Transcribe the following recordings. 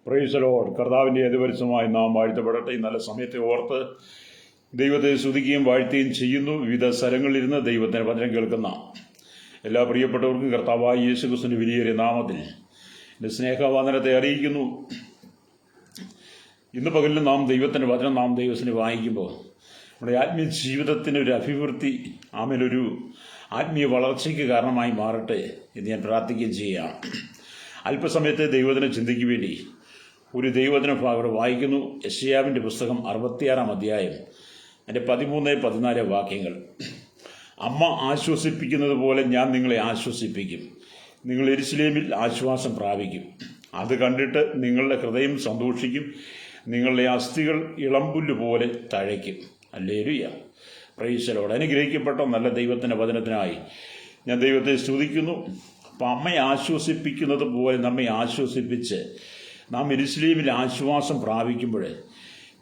Price the Lord. കർത്താവിൻ്റെ അതിപരിശുദ്ധമായി നാം വാഴ്ത്തപ്പെടട്ടെ. ഈ നല്ല സമയത്തെ ഓർത്ത് ദൈവത്തെ സ്തുതിക്കുകയും വാഴ്ത്തുകയും ചെയ്യുന്നു. വിവിധ സ്ഥലങ്ങളിലിരുന്ന് ദൈവത്തിൻ്റെ വചനം കേൾക്കുന്ന എല്ലാ പ്രിയപ്പെട്ടവർക്കും കർത്താവായ യേശുക്രിസ്തുവിന്റെ വിലയേറിയ നാമത്തിൽ എൻ്റെ സ്നേഹവന്ദനത്തെ അറിയിക്കുന്നു. ഇന്ന് പകലിൽ നാം ദൈവത്തിൻ്റെ വചനം നാം ദൈവത്തിന് വായിക്കുമ്പോൾ നമ്മുടെ ആത്മീയ ജീവിതത്തിന് ഒരു അഭിവൃദ്ധി, ആമേലൊരു ആത്മീയ വളർച്ചയ്ക്ക് കാരണമായി മാറട്ടെ എന്ന് ഞാൻ പ്രാർത്ഥിക്കുകയും ചെയ്യുകയാണ്. അല്പസമയത്തെ ദൈവത്തിനെ ചിന്തയ്ക്ക് വേണ്ടി ഒരു ദൈവവചന ഭാഗം വായിക്കുന്നു. യെശയ്യാവിൻ്റെ പുസ്തകം 66-ാം അധ്യായം അതിൻ്റെ 13-14 വാക്യങ്ങൾ. അമ്മ ആശ്വസിപ്പിക്കുന്നത് പോലെ ഞാൻ നിങ്ങളെ ആശ്വസിപ്പിക്കും. നിങ്ങൾ യെരൂശലേമിൽ ആശ്വാസം പ്രാപിക്കും. അത് കണ്ടിട്ട് നിങ്ങളുടെ ഹൃദയം സന്തോഷിക്കും. നിങ്ങളുടെ അസ്ഥികൾ ഇളമ്പുല്ല് പോലെ തഴയ്ക്കും. ഹല്ലേലൂയ. Price the Lord. അനുഗ്രഹിക്കപ്പെട്ട നല്ല ദൈവത്തിൻ്റെ വചനത്തിനായി ഞാൻ ദൈവത്തെ സ്തുതിക്കുന്നു. അപ്പം അമ്മയെ ആശ്വസിപ്പിക്കുന്നത് പോലെ നമ്മെ ആശ്വസിപ്പിച്ച് നാം യെരൂശലേമിൽ ആശ്വാസം പ്രാപിക്കുമ്പോൾ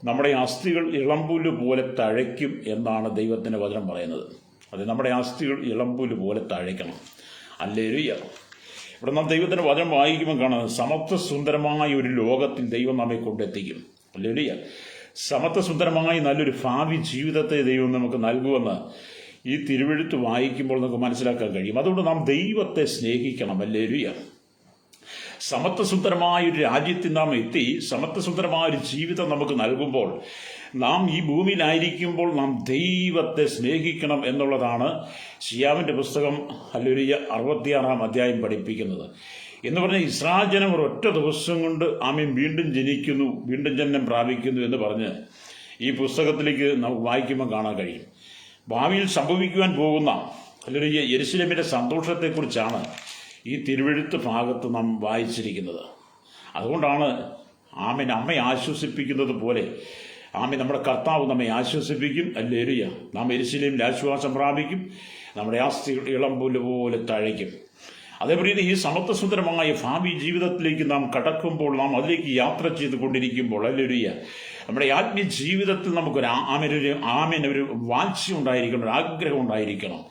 നമ്മുടെ അസ്ഥികൾ ഇളമ്പുല്ല് പോലെ തഴയ്ക്കും എന്നാണ് ദൈവത്തിൻ്റെ വചനം പറയുന്നത്. അത് നമ്മുടെ അസ്ഥികൾ ഇളമ്പുല്ല് പോലെ തഴയ്ക്കണം. ഹല്ലേലൂയ. ഇവിടെ നാം ദൈവത്തിൻ്റെ വചനം വായിക്കുമ്പോൾ കാണുന്നത് സമത്വ സുന്ദരമായ ഒരു ലോകത്തിൽ ദൈവം നമ്മെ കൊണ്ടെത്തിക്കും. ഹല്ലേലൂയ. സമത്വ സുന്ദരമായ നല്ലൊരു ഭാവി ജീവിതത്തെ ദൈവം നമുക്ക് നൽകുമെന്ന് ഈ തിരുവെഴുത്ത് വായിക്കുമ്പോൾ നമുക്ക് മനസ്സിലാക്കാൻ കഴിയും. അതുകൊണ്ട് നാം ദൈവത്തെ സ്നേഹിക്കണം. ഹല്ലേലൂയ. സമത്വസുന്ദരമായൊരു രാജ്യത്തിൽ നാം എത്തി സമത്വസുന്ദരമായൊരു ജീവിതം നമുക്ക് നൽകുമ്പോൾ നാം ഈ ഭൂമിയിലായിരിക്കുമ്പോൾ നാം ദൈവത്തെ സ്നേഹിക്കണം എന്നുള്ളതാണ് യെശയ്യാവിൻ്റെ പുസ്തകം ഹല്ലേലൂയ 66-ാം അധ്യായം പഠിപ്പിക്കുന്നത്. എന്ന് പറഞ്ഞാൽ ഇസ്രായേൽ ജനം ഒരൊറ്റ ദിവസം കൊണ്ട് ആമേൻ വീണ്ടും ജനിക്കുന്നു, വീണ്ടും ജനനം പ്രാപിക്കുന്നു എന്ന് പറഞ്ഞ് ഈ പുസ്തകത്തിലേക്ക് നമുക്ക് വായിക്കുമ്പോൾ കാണാൻ കഴിയും. ഭാവിയിൽ സംഭവിക്കുവാൻ പോകുന്ന ഹല്ലേലൂയ യെരൂശലേമിൻ്റെ സന്തോഷത്തെക്കുറിച്ചാണ് ഈ തിരുവെഴുത്ത് ഭാഗത്ത് നാം വായിച്ചിരിക്കുന്നത്. അതുകൊണ്ടാണ് ആമേൻ അമ്മയെ ആശ്വസിപ്പിക്കുന്നത് പോലെ ആമേൻ നമ്മുടെ കർത്താവ് നമ്മെ ആശ്വസിപ്പിക്കും. ഹല്ലേലൂയ. നാം യെരൂശലേമിൽ ആശ്വാസം പ്രാപിക്കും. നമ്മുടെ അസ്ഥികൾ ഇളമ്പുല്ല് പോലെ തഴയ്ക്കും. അതേപോലെ ഈ സമത്വസുന്ദരമായ ഭാവി ജീവിതത്തിലേക്ക് നാം കടക്കുമ്പോൾ, നാം അതിലേക്ക് യാത്ര ചെയ്തുകൊണ്ടിരിക്കുമ്പോൾ ഹല്ലേലൂയ നമ്മുടെ ആത്മീയ ജീവിതത്തിൽ നമുക്കൊരു ഒരു വാഞ്ച ഉണ്ടായിരിക്കണം, ഒരു ആഗ്രഹം ഉണ്ടായിരിക്കണം.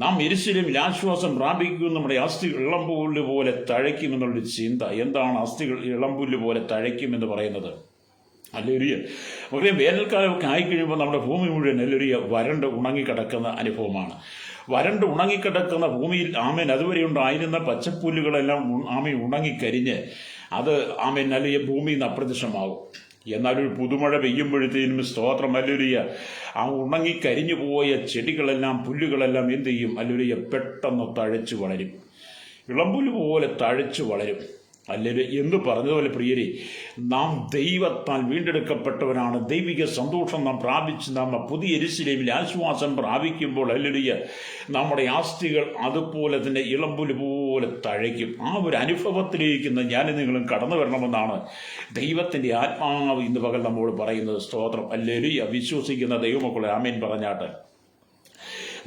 നാം യെരൂശലേമിൽ ആശ്വാസം പ്രാപിക്കും, നമ്മുടെ അസ്ഥികൾ ഇളമ്പുല്ല് പോലെ തഴയ്ക്കുമെന്നുള്ളൊരു ചിന്ത. എന്താണ് അസ്ഥികൾ ഇളമ്പുല്ല് പോലെ തഴയ്ക്കുമെന്ന് പറയുന്നത്? ഹല്ലേലൂയ. നമുക്ക് വേനൽക്കാലമൊക്കെ ആയിക്കഴിയുമ്പോൾ നമ്മുടെ ഭൂമി മുഴുവൻ ഹല്ലേലൂയ വരണ്ട് ഉണങ്ങിക്കിടക്കുന്ന അനുഭവമാണ്. വരണ്ട് ഉണങ്ങിക്കിടക്കുന്ന ഭൂമിയിൽ ആമേൻ അതുവരെ ഉണ്ടായിരുന്ന പച്ചപ്പുല്ലുകളെല്ലാം ആമേൻ ഉണങ്ങിക്കരിഞ്ഞ് അത് ആമേൻ ഹല്ലേലൂയ ഭൂമിയിൽ നിന്ന് അപ്രത്യക്ഷമാകും. എന്നാലൊരു പുതുമഴ പെയ്യുമ്പോഴത്തേനും സ്തോത്രം ഹല്ലേലൂയ ആ ഉണങ്ങിക്കരിഞ്ഞു പോയ ചെടികളെല്ലാം പുല്ലുകളെല്ലാം എന്ത് ചെയ്യും? ഹല്ലേലൂയ പെട്ടെന്ന് തഴച്ചു വളരും, ഇളമ്പുല്ല് പോലെ തഴച്ചു വളരും. ഹല്ലേലൂയ. എന്ന് പറഞ്ഞതുപോലെ പ്രിയരെ, നാം ദൈവത്താൽ വീണ്ടെടുക്കപ്പെട്ടവരാണ്. ദൈവിക സന്തോഷം നാം പ്രാപിച്ച് നാം പുതിയ യെരൂശലേമിൽ ആശ്വാസം പ്രാപിക്കുമ്പോൾ ഹല്ലേലൂയ നമ്മുടെ അസ്ഥികൾ അതുപോലെ തന്നെ ഇളമ്പുല്ല് പോലെ തഴയ്ക്കും. ആ ഒരു അനുഭവത്തിലേക്ക് ഞാൻ നിങ്ങളും കടന്നു വരണമെന്നാണ് ദൈവത്തിൻ്റെ ആത്മാവ് ഇന്ന് പകൽ നമ്മോട് പറയുന്നത്. സ്തോത്രം. ഹല്ലേലൂയ. വിശ്വസിക്കുന്ന ദൈവമക്കളെ ആമേൻ പറഞ്ഞാട്ടെ.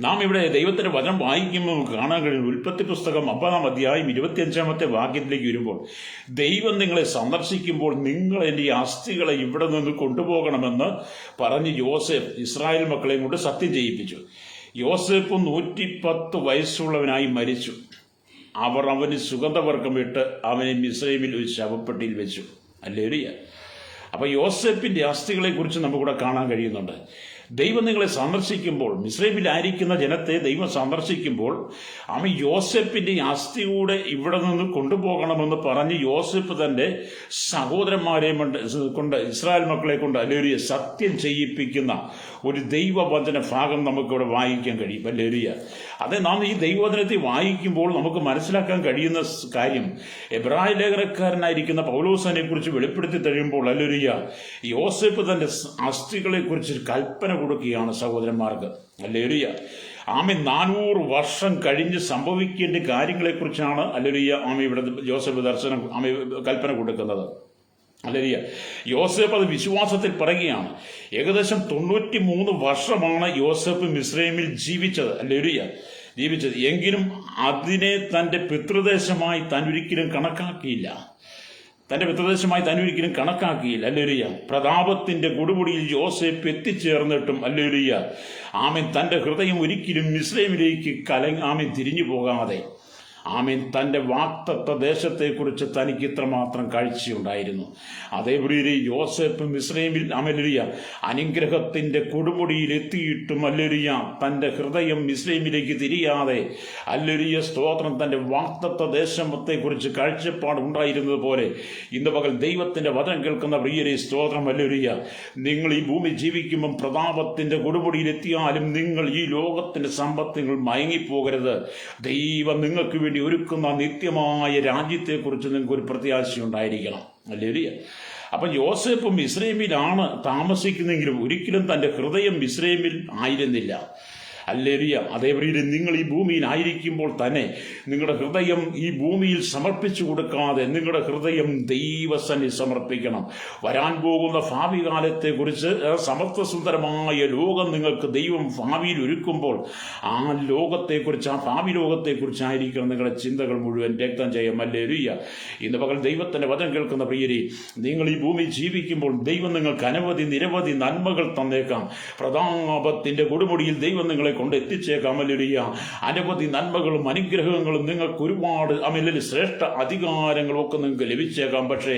നാം ഇവിടെ ദൈവത്തിൻ്റെ വചനം വായിക്കുമ്പോൾ നമുക്ക് കാണാൻ കഴിയും. ഉൽപ്പത്തി പുസ്തകം 50-ാം അധ്യായം 25-ാമത്തെ വാക്യത്തിലേക്ക് വരുമ്പോൾ ദൈവം നിങ്ങളെ സന്ദർശിക്കുമ്പോൾ നിങ്ങൾ എൻ്റെ അസ്ഥികളെ ഇവിടെ നിന്ന് കൊണ്ടുപോകണമെന്ന് പറഞ്ഞ് യോസേഫ് ഇസ്രായേൽ മക്കളെയും കൊണ്ട് സത്യം ചെയ്യിപ്പിച്ചു. യോസേഫ് 110 വയസ്സുള്ളവനായി മരിച്ചു. അവർ അവന് സുഗന്ധവർഗം ഇട്ട് അവനെ മിസ്രയീമിൽ ഒരു ശവപ്പെട്ടിയിൽ വെച്ചു. ഹല്ലേലൂയ. അപ്പോൾ യോസേഫിൻ്റെ അസ്ഥികളെ കുറിച്ച് നമുക്കിവിടെ കാണാൻ കഴിയുന്നുണ്ട്. ദൈവം നിങ്ങളെ സന്ദർശിക്കുമ്പോൾ, മിസ്രയീമിലായിരിക്കുന്ന ജനത്തെ ദൈവം സന്ദർശിക്കുമ്പോൾ അവൻ യോസേഫിൻ്റെ അസ്ഥി കൂടെ ഇവിടെ നിന്ന് കൊണ്ടുപോകണമെന്ന് പറഞ്ഞ് യോസേഫ് തൻ്റെ സഹോദരന്മാരെ കൊണ്ട് ഇസ്രായേൽ മക്കളെ കൊണ്ട് ഹല്ലേലൂയ സത്യം ചെയ്യിപ്പിക്കുന്ന ഒരു ദൈവവചന ഭാഗം നമുക്കിവിടെ വായിക്കാൻ കഴിയും. ഹല്ലേലൂയ. അത് നാം ഈ ദൈവവചനത്തെ വായിക്കുമ്പോൾ നമുക്ക് മനസ്സിലാക്കാൻ കഴിയുന്ന കാര്യം, എബ്രായ ലേഖനക്കാരനായിരിക്കുന്ന പൗലോസിനെ കുറിച്ച് വെളിപ്പെടുത്തി കഴിയുമ്പോൾ ഹല്ലേലൂയ യോസേഫ് തൻ്റെ അസ്ഥികളെ കുറിച്ച് കൽപ്പന കൊടുക്കുകയാണ് സഹോദരന്മാർക്ക്. ഹല്ലേലൂയ. ആമേൻ 400 വർഷം കഴിഞ്ഞ് സംഭവിക്കേണ്ട കാര്യങ്ങളെക്കുറിച്ചാണ് ഹല്ലേലൂയ ഇവിടെ യോസേഫ് കൽപ്പന കൊടുക്കുന്നത്. ഹല്ലേലൂയ. യോസേഫ് അത് വിശ്വാസത്തിൽ പറയുകയാണ്. ഏകദേശം 93 വർഷമാണ് യോസേഫ് മിസ്രയീമിൽ ജീവിച്ചത്. ഹല്ലേലൂയ. എങ്കിലും അതിനെ തൻ്റെ പിതൃദേശമായി താൻ ഒരിക്കലും കണക്കാക്കിയില്ല. ഹല്ലേലൂയ. പ്രതാപത്തിന്റെ കൊടുമുടിയിൽ യോസേഫ് എത്തിച്ചേർന്നിട്ടും ഹല്ലേലൂയ ആമേൻ തൻ്റെ ഹൃദയം ഒരിക്കലും മിസ്രയീമിലേക്ക് തിരിഞ്ഞു പോകാതെ ആമേൻ തൻ്റെ വാഗ്ദത്ത ദേശത്തെക്കുറിച്ച് തനിക്ക് ഇത്രമാത്രം കാഴ്ചയുണ്ടായിരുന്നു. അതേപോലെ യോസേപ്പ് മിസ്രൈമിൽ അമലുരിയ അനുഗ്രഹത്തിൻ്റെ കൊടുമുടിയിൽ എത്തിയിട്ടും അല്ലുരിയ തൻ്റെ ഹൃദയം മിസ്രൈമിലേക്ക് തിരിയാതെ അല്ലുരിയ സ്തോത്രം തൻ്റെ വാഗ്ദത്ത ദേശത്തെക്കുറിച്ച് കാഴ്ചപ്പാടുണ്ടായിരുന്നത് പോലെ ഇന്ന് പകൽ ദൈവത്തിൻ്റെ വചനം കേൾക്കുന്ന പ്രിയരെ സ്തോത്രം അല്ലുരിയ നിങ്ങൾ ഈ ഭൂമി ജീവിക്കുമ്പം പ്രതാപത്തിൻ്റെ കൊടുമുടിയിൽ എത്തിയാലും നിങ്ങൾ ഈ ലോകത്തിൻ്റെ സമ്പത്തുകൾ മയങ്ങിപ്പോകരുത്. ദൈവം നിങ്ങൾക്ക് വേണ്ടി ഒരുക്കുന്ന നിത്യമായ രാജ്യത്തെക്കുറിച്ച് നിങ്ങൾക്ക് ഒരു പ്രത്യാശയുണ്ടായിരിക്കണം. അല്ലേലൂയ. അപ്പം യോസേപ്പ് മിസ്രൈമിലാണ് താമസിക്കുന്നെങ്കിലും ഒരിക്കലും തൻ്റെ ഹൃദയം മിസ്രൈമിൽ ആയിരുന്നില്ല. ഹല്ലേലൂയ. അതേപോലെ നിങ്ങൾ ഈ ഭൂമിയിലായിരിക്കുമ്പോൾ തന്നെ നിങ്ങളുടെ ഹൃദയം ഈ ഭൂമിയിൽ സമർപ്പിച്ചു കൊടുക്കാതെ നിങ്ങളുടെ ഹൃദയം ദൈവസന്നിധി സമർപ്പിക്കണം. വരാൻ പോകുന്ന ഭാവി കാലത്തെക്കുറിച്ച് സമത്വസുന്ദരമായ ലോകം നിങ്ങൾക്ക് ദൈവം ഭാവിയിൽ ഒരുക്കുമ്പോൾ ആ ലോകത്തെക്കുറിച്ച്, ആ ഭാവി ലോകത്തെക്കുറിച്ചായിരിക്കണം നിങ്ങളുടെ ചിന്തകൾ മുഴുവൻ. രക്തം ചെയ്യാം. ഹല്ലേലൂയ. ഇന്ന് പകൽ ദൈവത്തിൻ്റെ വചനം കേൾക്കുന്ന പ്രിയരെ, നിങ്ങൾ ഈ ഭൂമി ജീവിക്കുമ്പോൾ ദൈവം നിങ്ങൾക്ക് നിരവധി നന്മകൾ തന്നേക്കാം. പ്രതാപത്തിൻ്റെ കൊടുമുടിയിൽ ദൈവം നിങ്ങളെ കൊണ്ട് എത്തിച്ചേക്കാം. ഹല്ലേലൂയ. അനവധി നന്മകളും അനുഗ്രഹങ്ങളും നിങ്ങൾക്ക് ഒരുപാട് ശ്രേഷ്ഠ അധികാരങ്ങളും ഒക്കെ നിങ്ങൾക്ക് ലഭിച്ചേക്കാം. പക്ഷേ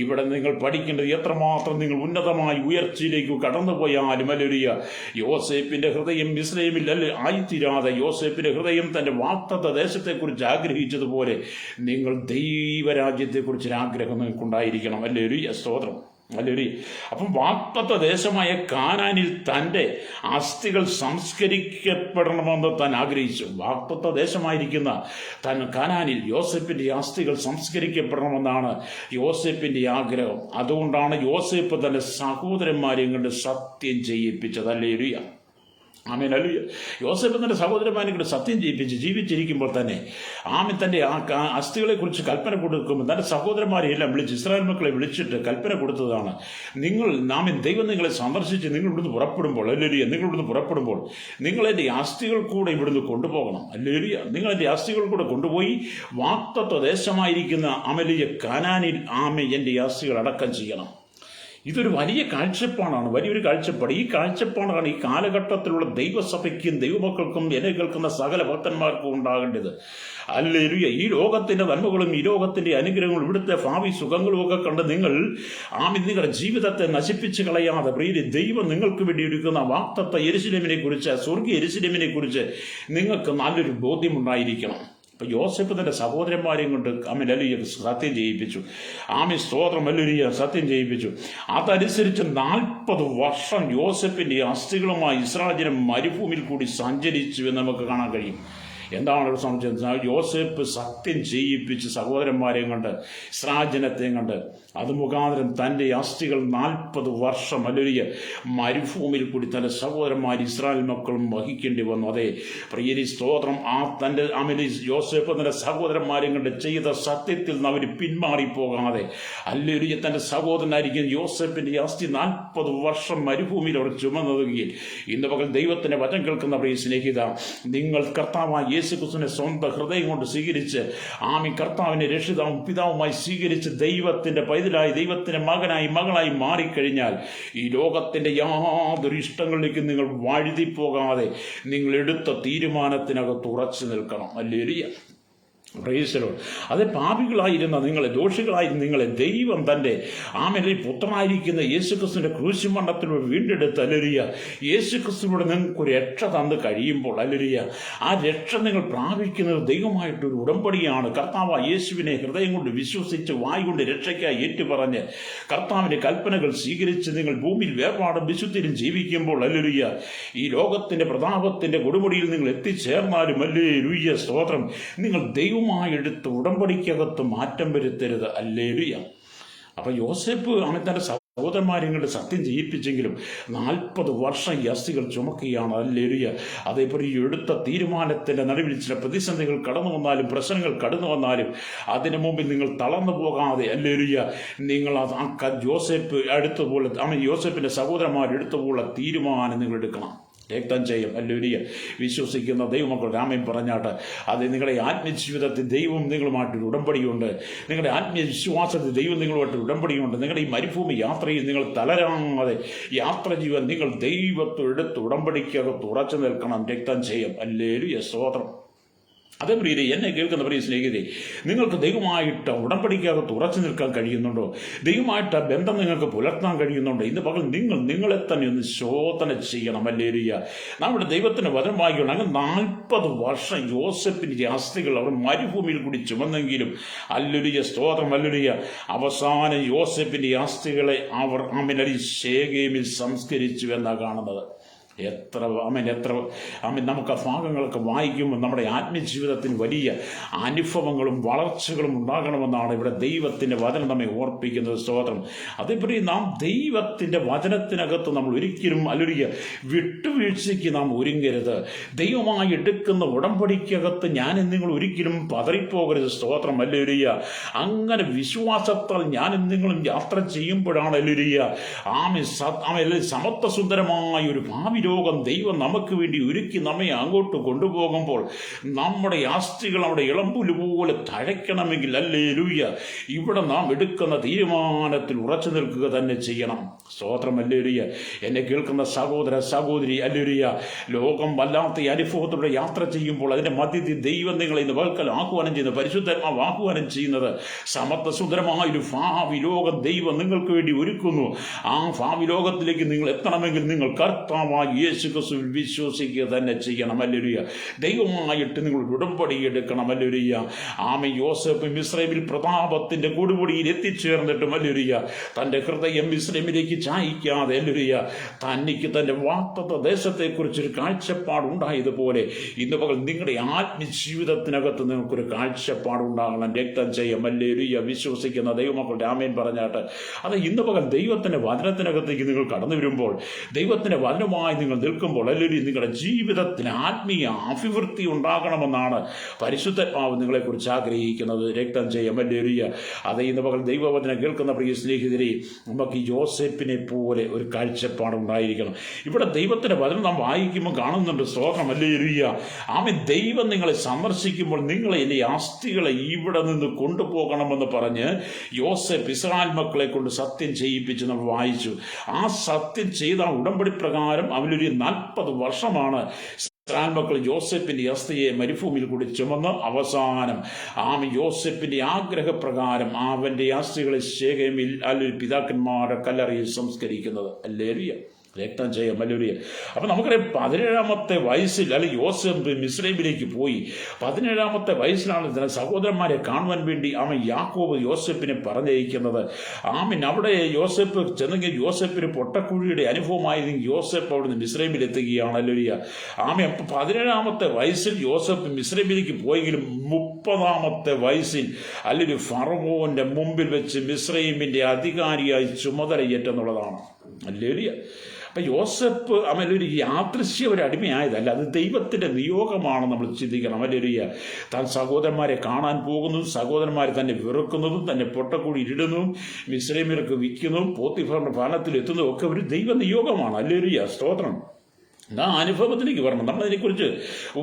ഇവിടെ നിങ്ങൾ പഠിക്കേണ്ടത് എത്രമാത്രം നിങ്ങൾ ഉന്നതമായ ഉയർച്ചയിലേക്ക് കടന്നുപോയാലും ഹല്ലേലൂയ യോസേപ്പിന്റെ ഹൃദയം മിസ്രൈമിൽ ആയിത്തീരാതെ യോസേപ്പിന്റെ ഹൃദയം തന്റെ വാഗ്ദത്ത ദേശത്തെക്കുറിച്ച് ആഗ്രഹിച്ചതുപോലെ നിങ്ങൾ ദൈവരാജ്യത്തെക്കുറിച്ച് ആഗ്രഹം നിങ്ങൾക്കുണ്ടായിരിക്കണം. ഹല്ലേലൂയ. സ്തോത്രം. ഹല്ലേലൂയ. അപ്പം വാഗ്ദത്ത ദേശമായ കാനാനിൽ തൻ്റെ അസ്ഥികൾ സംസ്കരിക്കപ്പെടണമെന്ന് താൻ ആഗ്രഹിച്ചു. വാഗ്ദത്ത ദേശമായിരിക്കുന്ന കാനാനിൽ യോസേപ്പിൻ്റെ അസ്ഥികൾ സംസ്കരിക്കപ്പെടണമെന്നാണ് യോസേപ്പിൻ്റെ ആഗ്രഹം. അതുകൊണ്ടാണ് യോസേപ്പ് തൻ്റെ സഹോദരന്മാരെയും കൊണ്ട് സത്യം ചെയ്യിപ്പിച്ചത്. ഹല്ലേലൂയ. ആമേൻ. ഹല്ലേലൂയ. യോസേപ്പ് തൻ്റെ സഹോദരന്മാരെ കൊണ്ട് സത്യം ചെയ്യിപ്പിച്ച് ജീവിച്ചിരിക്കുമ്പോൾ തന്നെ ആമേൻ തൻ്റെ അസ്ഥികളെക്കുറിച്ച് കൽപ്പന കൊടുക്കുമ്പോൾ തൻ്റെ സഹോദരന്മാരെ എല്ലാം വിളിച്ച് ഇസ്രായേൽ മക്കളെ വിളിച്ചിട്ട് കൽപ്പന കൊടുത്തതാണ്. ദൈവം നിങ്ങളെ സന്ദർശിച്ച് നിങ്ങൾ ഇവിടുന്ന് പുറപ്പെടുമ്പോൾ ഹല്ലേലൂയ നിങ്ങൾ എൻ്റെ അസ്ഥികൾ കൂടെ ഇവിടുന്ന് കൊണ്ടുപോകണം. ഹല്ലേലൂയ. നിങ്ങൾ എൻ്റെ അസ്ഥികൾ കൂടെ കൊണ്ടുപോയി വാഗ്ദത്ത ദേശമായിരിക്കുന്ന അമലിയ കാനാനിൽ എൻ്റെ അസ്ഥികൾ അടക്കം ചെയ്യണം. ഇതൊരു വലിയ കാഴ്ചപ്പാടാണ്, വലിയൊരു കാഴ്ചപ്പാട്. ഈ കാഴ്ചപ്പാടാണ് ഈ കാലഘട്ടത്തിലുള്ള ദൈവസഭയ്ക്കും ദൈവമക്കൾക്കും എന്നെ കേൾക്കുന്ന സകല ഭക്തന്മാർക്കും ഉണ്ടാകേണ്ടത്. ഹല്ലേലൂയ. ഈ ലോകത്തിൻ്റെ നന്മകളും ഈ ലോകത്തിൻ്റെ അനുഗ്രഹങ്ങളും ഇവിടുത്തെ ഭാവി സുഖങ്ങളും ഒക്കെ കണ്ട് നിങ്ങളുടെ ജീവിതത്തെ നശിപ്പിച്ച് കളയാതെ പ്രിയരെ ദൈവം നിങ്ങൾക്ക് വേണ്ടി ഒരുക്കുന്ന വാഗ്ദത്ത യെരൂശലേമിനെ കുറിച്ച്, സ്വർഗീയ യെരൂശലേമിനെ കുറിച്ച് നിങ്ങൾക്ക് നല്ലൊരു ബോധ്യമുണ്ടായിരിക്കണം. അപ്പോൾ യോസേപ്പ് തൻ്റെ സഹോദരന്മാരെയും കൊണ്ട് ഹല്ലേലൂയ സത്യം ചെയ്യിപ്പിച്ചു. സ്തോത്രം. ഹല്ലേലൂയ. സത്യം ചെയ്യിപ്പിച്ചു. അതനുസരിച്ച് 40 വർഷം യോസേപ്പിൻ്റെ അസ്ഥികളുമായി ഇസ്രായേൽ ജനം മരുഭൂമിയിൽ കൂടി സഞ്ചരിച്ചു എന്ന് നമുക്ക് കാണാൻ കഴിയും. എന്താണ് ഒരു സംശയം? യോസേപ്പ് സത്യം ചെയ്യിപ്പിച്ച് സഹോദരന്മാരെയും കണ്ട് ഇസ്രായേൽ ജനത്തെയും കണ്ട് അത് മുഖാന്തരം തൻ്റെ അസ്ഥികൾ 40 വർഷം ഹല്ലേലൂയ മരുഭൂമിയിൽ കൂടി തൻ്റെ സഹോദരന്മാർ ഇസ്രായേൽ മക്കളും വഹിക്കേണ്ടി വന്നു. അതെ പ്രിയരി സ്തോത്രം. തൻ്റെ യോസേപ്പ് തൻ്റെ സഹോദരന്മാരെയും കണ്ട് ചെയ്ത സത്യത്തിൽ നിന്ന് അവർ പിന്മാറിപ്പോകാതെ ഹല്ലേലൂയ തൻ്റെ സഹോദരനായിരിക്കും യോസേപ്പിൻ്റെ അസ്ഥി 40 വർഷം മരുഭൂമിയിൽ അവർ ചുമന്നതുകയിൽ ഇന്ന് പകൽ ദൈവത്തിൻ്റെ വചനം കേൾക്കുന്ന പ്രിയ സ്നേഹിത, നിങ്ങൾ കർത്താവായ യേശുക്രിസ്തുവിനെ സ്വന്തം ഹൃദയം കൊണ്ട് സ്വീകരിച്ച് കർത്താവിനെ രക്ഷിതാവും പിതാവുമായി സ്വീകരിച്ച് ദൈവത്തിൻ്റെ പൈതലായി ദൈവത്തിൻ്റെ മകളായി മാറിക്കഴിഞ്ഞാൽ ഈ ലോകത്തിൻ്റെ യാതൊരു ഇഷ്ടങ്ങളിലേക്കും നിങ്ങൾ വഴുതിപ്പോകാതെ നിങ്ങൾ എടുത്ത തീരുമാനത്തിനകത്ത് ഉറച്ചു നിൽക്കണം. ഹല്ലേലൂയ. അത് പാപികളായിരുന്ന നിങ്ങളെ, ദോഷികളായിരുന്ന നിങ്ങളെ ദൈവം തൻ്റെ പുത്രനായിരിക്കുന്ന യേശുക്രിസ്തുവിൻ്റെ ക്രൂശുമരണത്തിലൂടെ വീണ്ടെടുത്ത് ഹല്ലേലൂയ യേശുക്രിസ്തുവിലൂടെ നിങ്ങൾക്കൊരു രക്ഷ തന്ന് കഴിയുമ്പോൾ ഹല്ലേലൂയ ആ രക്ഷ നിങ്ങൾ പ്രാപിക്കുന്നത് ദൈവമായിട്ടൊരു ഉടമ്പടിയാണ്. കർത്താവ് യേശുവിനെ ഹൃദയം കൊണ്ട് വിശ്വസിച്ച് വായ് കൊണ്ട് രക്ഷയ്ക്കായി ഏറ്റുപറഞ്ഞ് കർത്താവിൻ്റെ കൽപ്പനകൾ സ്വീകരിച്ച് നിങ്ങൾ ഭൂമിയിൽ വേർപാടും വിശുദ്ധിയും ജീവിക്കുമ്പോൾ ഹല്ലേലൂയ ഈ ലോകത്തിൻ്റെ പ്രതാപത്തിൻ്റെ കൊടുമുടിയിൽ നിങ്ങൾ എത്തിച്ചേർന്നാലും ഹല്ലേലൂയ സ്തോത്രം നിങ്ങൾ എടുത്ത് ഉടമ്പടിക്കകത്ത് മാറ്റം വരുത്തരുത്. ഹല്ലേലൂയ. അപ്പൊ യോസേപ്പ് തന്റെ സഹോദരന്മാരെ കൊണ്ട് സത്യം ചെയ്യിപ്പിച്ചെങ്കിലും 40 വർഷം ഈ അസ്ഥികൾ ചുമക്കുകയാണ്. ഹല്ലേലൂയ. അതേപോലെ ഈ എടുത്ത തീരുമാനത്തിന്റെ നടുവിൽ ചില പ്രതിസന്ധികൾ കടന്നു വന്നാലും പ്രശ്നങ്ങൾ കടന്നു വന്നാലും അതിനു മുമ്പിൽ നിങ്ങൾ തളർന്നു പോകാതെ ഹല്ലേലൂയ നിങ്ങൾ യോസേപ്പ് എടുത്തപോലെ യോസേപ്പിന്റെ സഹോദരന്മാരെടുത്തപോലെ തീരുമാനം നിങ്ങൾ എടുക്കണം. രക്തം ചെയ്യും. ഹല്ലേലൂയ. വിശ്വസിക്കുന്ന ദൈവമക്കൾ രാമൻ പറഞ്ഞാട്ട് അത് നിങ്ങളുടെ ആത്മജീവിതത്തിൽ ദൈവം നിങ്ങളുമായിട്ടൊരു ഉടമ്പടിയുണ്ട്. നിങ്ങളുടെ ആത്മവിശ്വാസത്തിൽ ദൈവം നിങ്ങളുമായിട്ട് ഉടമ്പടിയുണ്ട്. നിങ്ങളുടെ ഈ മരുഭൂമി യാത്രയിൽ നിങ്ങൾ തളരാതെ യാത്ര ചെയ്യുവാൻ നിങ്ങൾ ദൈവത്തോടെടുത്ത് ഉടമ്പടിക്കകത്ത് ഉറച്ചു നിൽക്കണം. രക്തം ചെയ്യും. ഹല്ലേലൂയ. സ്തോത്രം. അതേ പ്രിയരെ, എന്നെ കേൾക്കുന്ന പ്രിയ സ്നേഹിതരെ, നിങ്ങൾക്ക് ദൈവമായിട്ട് ഉടമ്പടിക്കകത്ത് ഉറച്ചു നിൽക്കാൻ കഴിയുന്നുണ്ടോ? ദൈവമായിട്ട് ബന്ധം നിങ്ങൾക്ക് പുലർത്താൻ കഴിയുന്നുണ്ടോ? ഇന്ന് പകൽ നിങ്ങളെ തന്നെ ഒന്ന് ശോധന ചെയ്യണം. ഹല്ലേലൂയ. നമ്മുടെ ദൈവത്തിന് വചനം വായിക്കണം. അങ്ങ് 40 വർഷം യോസേപ്പിന്റെ അസ്ഥികൾ അവർ മരുഭൂമിയിൽ കൂടി ചുമന്നെങ്കിലും, ഹല്ലേലൂയ, സ്തോത്രം, ഹല്ലേലൂയ, അവസാനം യോസേപ്പിന്റെ അസ്ഥികളെ അവർ ശേഖേമിൽ സംസ്കരിച്ചു എന്നാണ് കാണുന്നത്. എത്ര നമുക്ക് ആ ഭാഗങ്ങളൊക്കെ വായിക്കുമ്പോൾ നമ്മുടെ ആത്മജീവിതത്തിന് വലിയ അനുഭവങ്ങളും വളർച്ചകളും ഉണ്ടാകണമെന്നാണ് ഇവിടെ ദൈവത്തിൻ്റെ വചനം നമ്മെ ഓർപ്പിക്കുന്നത്. സ്തോത്രം. അതേപടി നാം ദൈവത്തിൻ്റെ വചനത്തിനകത്ത് നമ്മൾ ഒരിക്കലും വിട്ടുവീഴ്ചയ്ക്ക് നാം ഒരുങ്ങരുത്. ദൈവമായി എടുക്കുന്ന ഉടമ്പടിക്കകത്ത് ഞാൻ നിങ്ങൾ ഒരിക്കലും പതറിപ്പോകരുത്. സ്തോത്രം. ഹല്ലേലൂയ. അങ്ങനെ വിശ്വാസത്താൽ ഞാൻ നിങ്ങളും യാത്ര ചെയ്യുമ്പോഴാണ് ഹല്ലേലൂയ സമത്വ സുന്ദരമായ ഒരു ഭാവി ലോകം ദൈവം നമുക്ക് വേണ്ടി ഒരുക്കി നമ്മെ അങ്ങോട്ട് കൊണ്ടുപോകുമ്പോൾ നമ്മുടെ ആസ്തികൾ അവിടെ ഇളമ്പുല് പോലെ തഴയ്ക്കണമെങ്കിൽ, ഹല്ലേലൂയ, ഇവിടെ നാം എടുക്കുന്ന തീരുമാനത്തിൽ ഉറച്ചു നിൽക്കുക തന്നെ ചെയ്യണം. സ്തോത്രം. ഹല്ലേലൂയ. എന്നെ കേൾക്കുന്ന സഹോദര സഹോദരി, ഹല്ലേലൂയ, ലോകം വല്ലാത്ത അനുഭവത്തിലൂടെ യാത്ര ചെയ്യുമ്പോൾ അതിന്റെ മധ്യത്തിൽ ദൈവം നിങ്ങളെ ഇന്ന് പകൽ ആഹ്വാനം ചെയ്യുന്നത്, പരിശുദ്ധാത്മാവ് ആഹ്വാനം ചെയ്യുന്നത്, സമത്വസുന്ദരമായൊരു ഭാവി ലോകം ദൈവം നിങ്ങൾക്ക് വേണ്ടി ഒരുക്കുന്നു. ആ ഭാവി ലോകത്തിലേക്ക് നിങ്ങൾ എത്തണമെങ്കിൽ നിങ്ങൾ കർത്താവായി യേശു ക്രിസ്തുവിൽ വിശ്വസിക്കുക തന്നെ ചെയ്യണം. ഹല്ലേലൂയ. ദൈവമായിട്ട് നിങ്ങൾ ഉടമ്പടി എടുക്കണം. ഹല്ലേലൂയ. യോസേഫ് മിസ്രൈമിൽ പ്രതാപത്തിന്റെ കൊടുമുടിയിൽ എത്തിച്ചേർന്നിട്ടും, ഹല്ലേലൂയ, തന്റെ ഹൃദയം മിസ്രൈമിലേക്ക് ചായ്ക്കാതെ, ഹല്ലേലൂയ, തനിക്ക് തന്റെ വാഗ്ദത്ത ദേശത്തെക്കുറിച്ചൊരു കാഴ്ചപ്പാടുണ്ടായതുപോലെ ഇന്ന് പകൽ നിങ്ങളുടെ ആത്മജീവിതത്തിനകത്ത് നിങ്ങൾക്കൊരു കാഴ്ചപ്പാടുണ്ടാകണം. രക്തം ചെയ്യാം. ഹല്ലേലൂയ. വിശ്വസിക്കുന്ന ദൈവമക്കളുടെ ആമേൻ പറഞ്ഞാട്ട് അത് ഇന്ന് പകൽ ദൈവത്തിന്റെ വചനത്തിനകത്തേക്ക് നിങ്ങൾ കടന്നു വരുമ്പോൾ, ദൈവത്തിന്റെ വചനമായി നിങ്ങൾ നിൽക്കുമ്പോൾ, അല്ലെങ്കിൽ നിങ്ങളുടെ ജീവിതത്തിന് ആത്മീയ അഭിവൃദ്ധി ഉണ്ടാകണമെന്നാണ് പരിശുദ്ധാത്മാവ് നിങ്ങളെക്കുറിച്ച് ആഗ്രഹിക്കുന്നത്. രക്തം ചെയ്യാം. ഹല്ലേലൂയ. അതേ ഇന്ന് പകൽ ദൈവവചനം കേൾക്കുന്ന പ്രിയ സ്നേഹിതരെ, നമുക്ക് യോസേപ്പിനെ പോലെ ഒരു കാഴ്ചപ്പാടുണ്ടായിരിക്കണം. ഇവിടെ ദൈവത്തിന്റെ വചനം നാം വായിക്കുമ്പോൾ കാണുന്നുണ്ട്. സ്തോത്രം. ഹല്ലേലൂയ. ദൈവം നിങ്ങളെ സന്ദർശിക്കുമ്പോൾ നിങ്ങളെ എൻ്റെ അസ്ഥികളെ ഇവിടെ നിന്ന് കൊണ്ടുപോകണമെന്ന് പറഞ്ഞ് യോസേപ്പ് ഇസ്രായേൽ മക്കളെ കൊണ്ട് സത്യം ചെയ്യിപ്പിച്ച് നമ്മൾ വായിച്ചു. ആ സത്യം ചെയ്ത ഉടമ്പടി പ്രകാരം അവനൊരു 40 വർഷമാണ് ഇസ്രായേൽ മക്കൾ യോസേപ്പിന്റെ അസ്ഥിയെ മരുഭൂമിയിൽ കൂടി ചുമന്ന് അവസാനം യോസേപ്പിന്റെ ആഗ്രഹപ്രകാരം അവന്റെ അസ്ഥികളെ ശേഖേമിൽ അല്ലെങ്കിൽ പിതാക്കന്മാരുടെ കല്ലറയിൽ സംസ്കരിക്കുന്നത്. ഹല്ലേലൂയ. രക്തം ചെയ്യാം. ഹല്ലേലൂയ. അപ്പം നമുക്കറിയാം 17-ാമത്തെ വയസ്സിൽ അല്ലെങ്കിൽ യോസേഫ് മിസ്രൈമിലേക്ക് പോയി. 17-ാമത്തെ വയസ്സിലാണ് തന്റെ സഹോദരന്മാരെ കാണുവാൻ വേണ്ടി യാക്കോബ് യോസേപ്പിനെ പറഞ്ഞയക്കുന്നത്. അവിടെ യോസേപ്പ് ചെന്നെങ്കിൽ യോസേപ്പിന് പൊട്ടക്കുഴിയുടെ അനുഭവമായിരുന്നെങ്കിൽ യോസേപ്പ് അവിടുന്ന് മിസ്രൈമിൽ എത്തുകയാണ്. ഹല്ലേലൂയ. 17-ാമത്തെ വയസ്സിൽ യോസേപ്പ് മിസ്രൈമിലേക്ക് പോയെങ്കിലും 30-ാമത്തെ വയസ്സിൽ അല്ലെങ്കിൽ ഫറവോന്റെ മുമ്പിൽ വെച്ച് മിസ്രൈമിന്റെ അധികാരിയായി ചുമതലയേറ്റെന്നുള്ളതാണ്. ഹല്ലേലൂയ. അപ്പം യോസേപ്പ് ഒരു യാദൃശ്യ ഒരു അടിമയായതല്ല, അത് ദൈവത്തിൻ്റെ നിയോഗമാണ്. നമ്മൾ ചിന്തിക്കണം. ഹല്ലേലൂയ. താൻ സഹോദരന്മാരെ കാണാൻ പോകുന്നതും സഹോദരന്മാരെ തന്നെ വെറുക്കുന്നതും തന്നെ പൊട്ടക്കൂടി ഇടുന്നതും മിസ്രൈമ്യർക്ക് വിൽക്കുന്നതും പോത്തിഫറിന്റെ ഭരണത്തിൽ എത്തുന്നതും ഒക്കെ ഒരു ദൈവ നിയോഗമാണ്. ഹല്ലേലൂയ. സ്തോത്രം. ആ അനുഭവത്തിലേക്ക് വരണം. നമ്മളതിനെക്കുറിച്ച്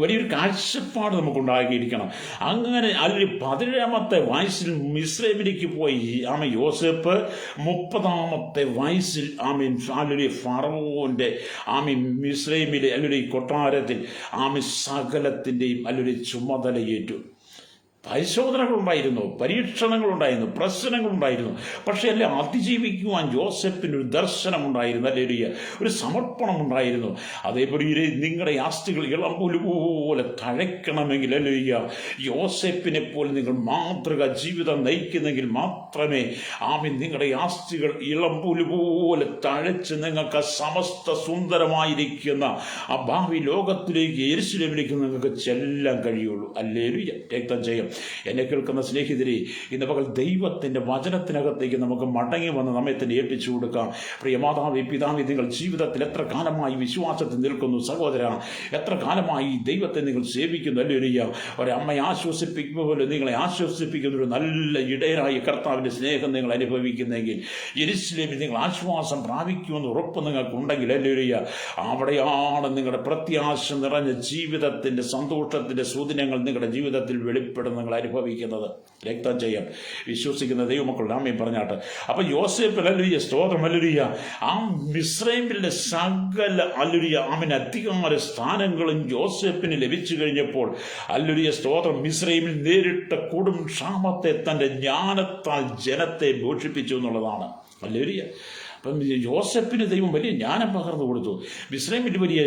വലിയൊരു കാഴ്ചപ്പാട് നമുക്കുണ്ടാക്കിയിരിക്കണം. അങ്ങനെ അല്ലെങ്കിൽ 17-ാമത്തെ വയസ്സിൽ മിസ്രൈമിലേക്ക് പോയി യോസേപ്പ് 30-ാമത്തെ വയസ്സിൽ അല്ലെങ്കിൽ ഫറവോന്റെ മിസ്രൈമിലെ അല്ലെങ്കിൽ കൊട്ടാരത്തിൽ സകലത്തിൻ്റെയും അല്ലെങ്കിൽ ചുമതലയേറ്റു. പരിശോധനകളുണ്ടായിരുന്നു, പരീക്ഷണങ്ങളുണ്ടായിരുന്നു, പ്രശ്നങ്ങളുണ്ടായിരുന്നു. പക്ഷെ അല്ലെ അതിജീവിക്കുവാൻ യോസേപ്പിന് ഒരു ദർശനമുണ്ടായിരുന്നു. ഹല്ലേലൂയ. ഒരു സമർപ്പണം ഉണ്ടായിരുന്നു. അതേപോലെ നിങ്ങളുടെ ആസ്തികൾ ഇളമ്പുലുപോലെ തഴയ്ക്കണമെങ്കിൽ, ഹല്ലേലൂയ, യോസേപ്പിനെ പോലെ നിങ്ങൾ മാതൃക ജീവിതം നയിക്കുന്നെങ്കിൽ മാത്രമേ നിങ്ങളുടെ ആസ്തികൾ ഇളമ്പുലുപോലെ തഴച്ച് നിങ്ങൾക്ക് സമസ്ത സുന്ദരമായിരിക്കുന്ന ആ ഭാവി ലോകത്തിലേക്ക് യെരൂശലേമിലേക്ക് നിങ്ങൾക്ക് ചെല്ലാൻ കഴിയുള്ളൂ. ഹല്ലേലൂയ. രക്തം ചെയ്യാം. എന്നെ കേൾക്കുന്ന സ്നേഹിതരെ, ഇന്ന് പകൽ ദൈവത്തിന്റെ വചനത്തിനകത്തേക്ക് നമുക്ക് മടങ്ങി വന്ന് നമ്മെ തന്നെ ഏൽപ്പിച്ചു കൊടുക്കാം. പ്രിയ മാതാവേ, പിതാവേ, നിങ്ങൾ ജീവിതത്തിൽ എത്ര കാലമായി വിശ്വാസത്തിൽ നിൽക്കുന്നു? സഹോദര, എത്ര കാലമായി ദൈവത്തെ നിങ്ങൾ സേവിക്കുന്നു? ഹല്ലേലൂയ. ഒരമ്മയെ ആശ്വസിപ്പിക്കുന്ന പോലെ നിങ്ങളെ ആശ്വസിപ്പിക്കുന്ന ഒരു നല്ല ഇടയനായി കർത്താവിന്റെ സ്നേഹം നിങ്ങൾ അനുഭവിക്കുന്നെങ്കിൽ, യെരൂശലേമിൽ നിങ്ങൾ ആശ്വാസം പ്രാപിക്കുമെന്ന് ഉറപ്പ് നിങ്ങൾക്കുണ്ടെങ്കിൽ, ഹല്ലേലൂയ, അവിടെയാണ് നിങ്ങളുടെ പ്രത്യാശ നിറഞ്ഞ ജീവിതത്തിന്റെ സന്തോഷത്തിന്റെ സുദിനങ്ങൾ നിങ്ങളുടെ ജീവിതത്തിൽ വെളിപ്പെടുന്ന നിങ്ങൾ അനുഭവിക്കുന്നത്. രക്തജയം വിശ്വസിക്കുന്ന ദൈവമക്കളുടെ ആമേൻ പറഞ്ഞാട്ട്. അപ്പൊ യോസേഫ് ഹല്ലേലൂയ സ്തോത്രം ഹല്ലേലൂയ ആ മിസ്രയീമിലെ സകല ഹല്ലേലൂയ ആമേൻ അധികാര സ്ഥാനങ്ങളും യോസേഫിന് ലഭിച്ചു കഴിഞ്ഞപ്പോൾ ഹല്ലേലൂയ സ്തോത്രം മിസ്രയീമിൽ നേരിട്ട കൊടും ക്ഷാമത്തെ തന്റെ ജ്ഞാനത്താൽ ജനത്തെ പോഷിപ്പിച്ചു എന്നുള്ളതാണ്. ഹല്ലേലൂയ. അപ്പം യോസെഫിന് ദൈവം വലിയ ജ്ഞാനം പകർന്നു കൊടുത്തു. മിസ്രയീമിൽ വലിയ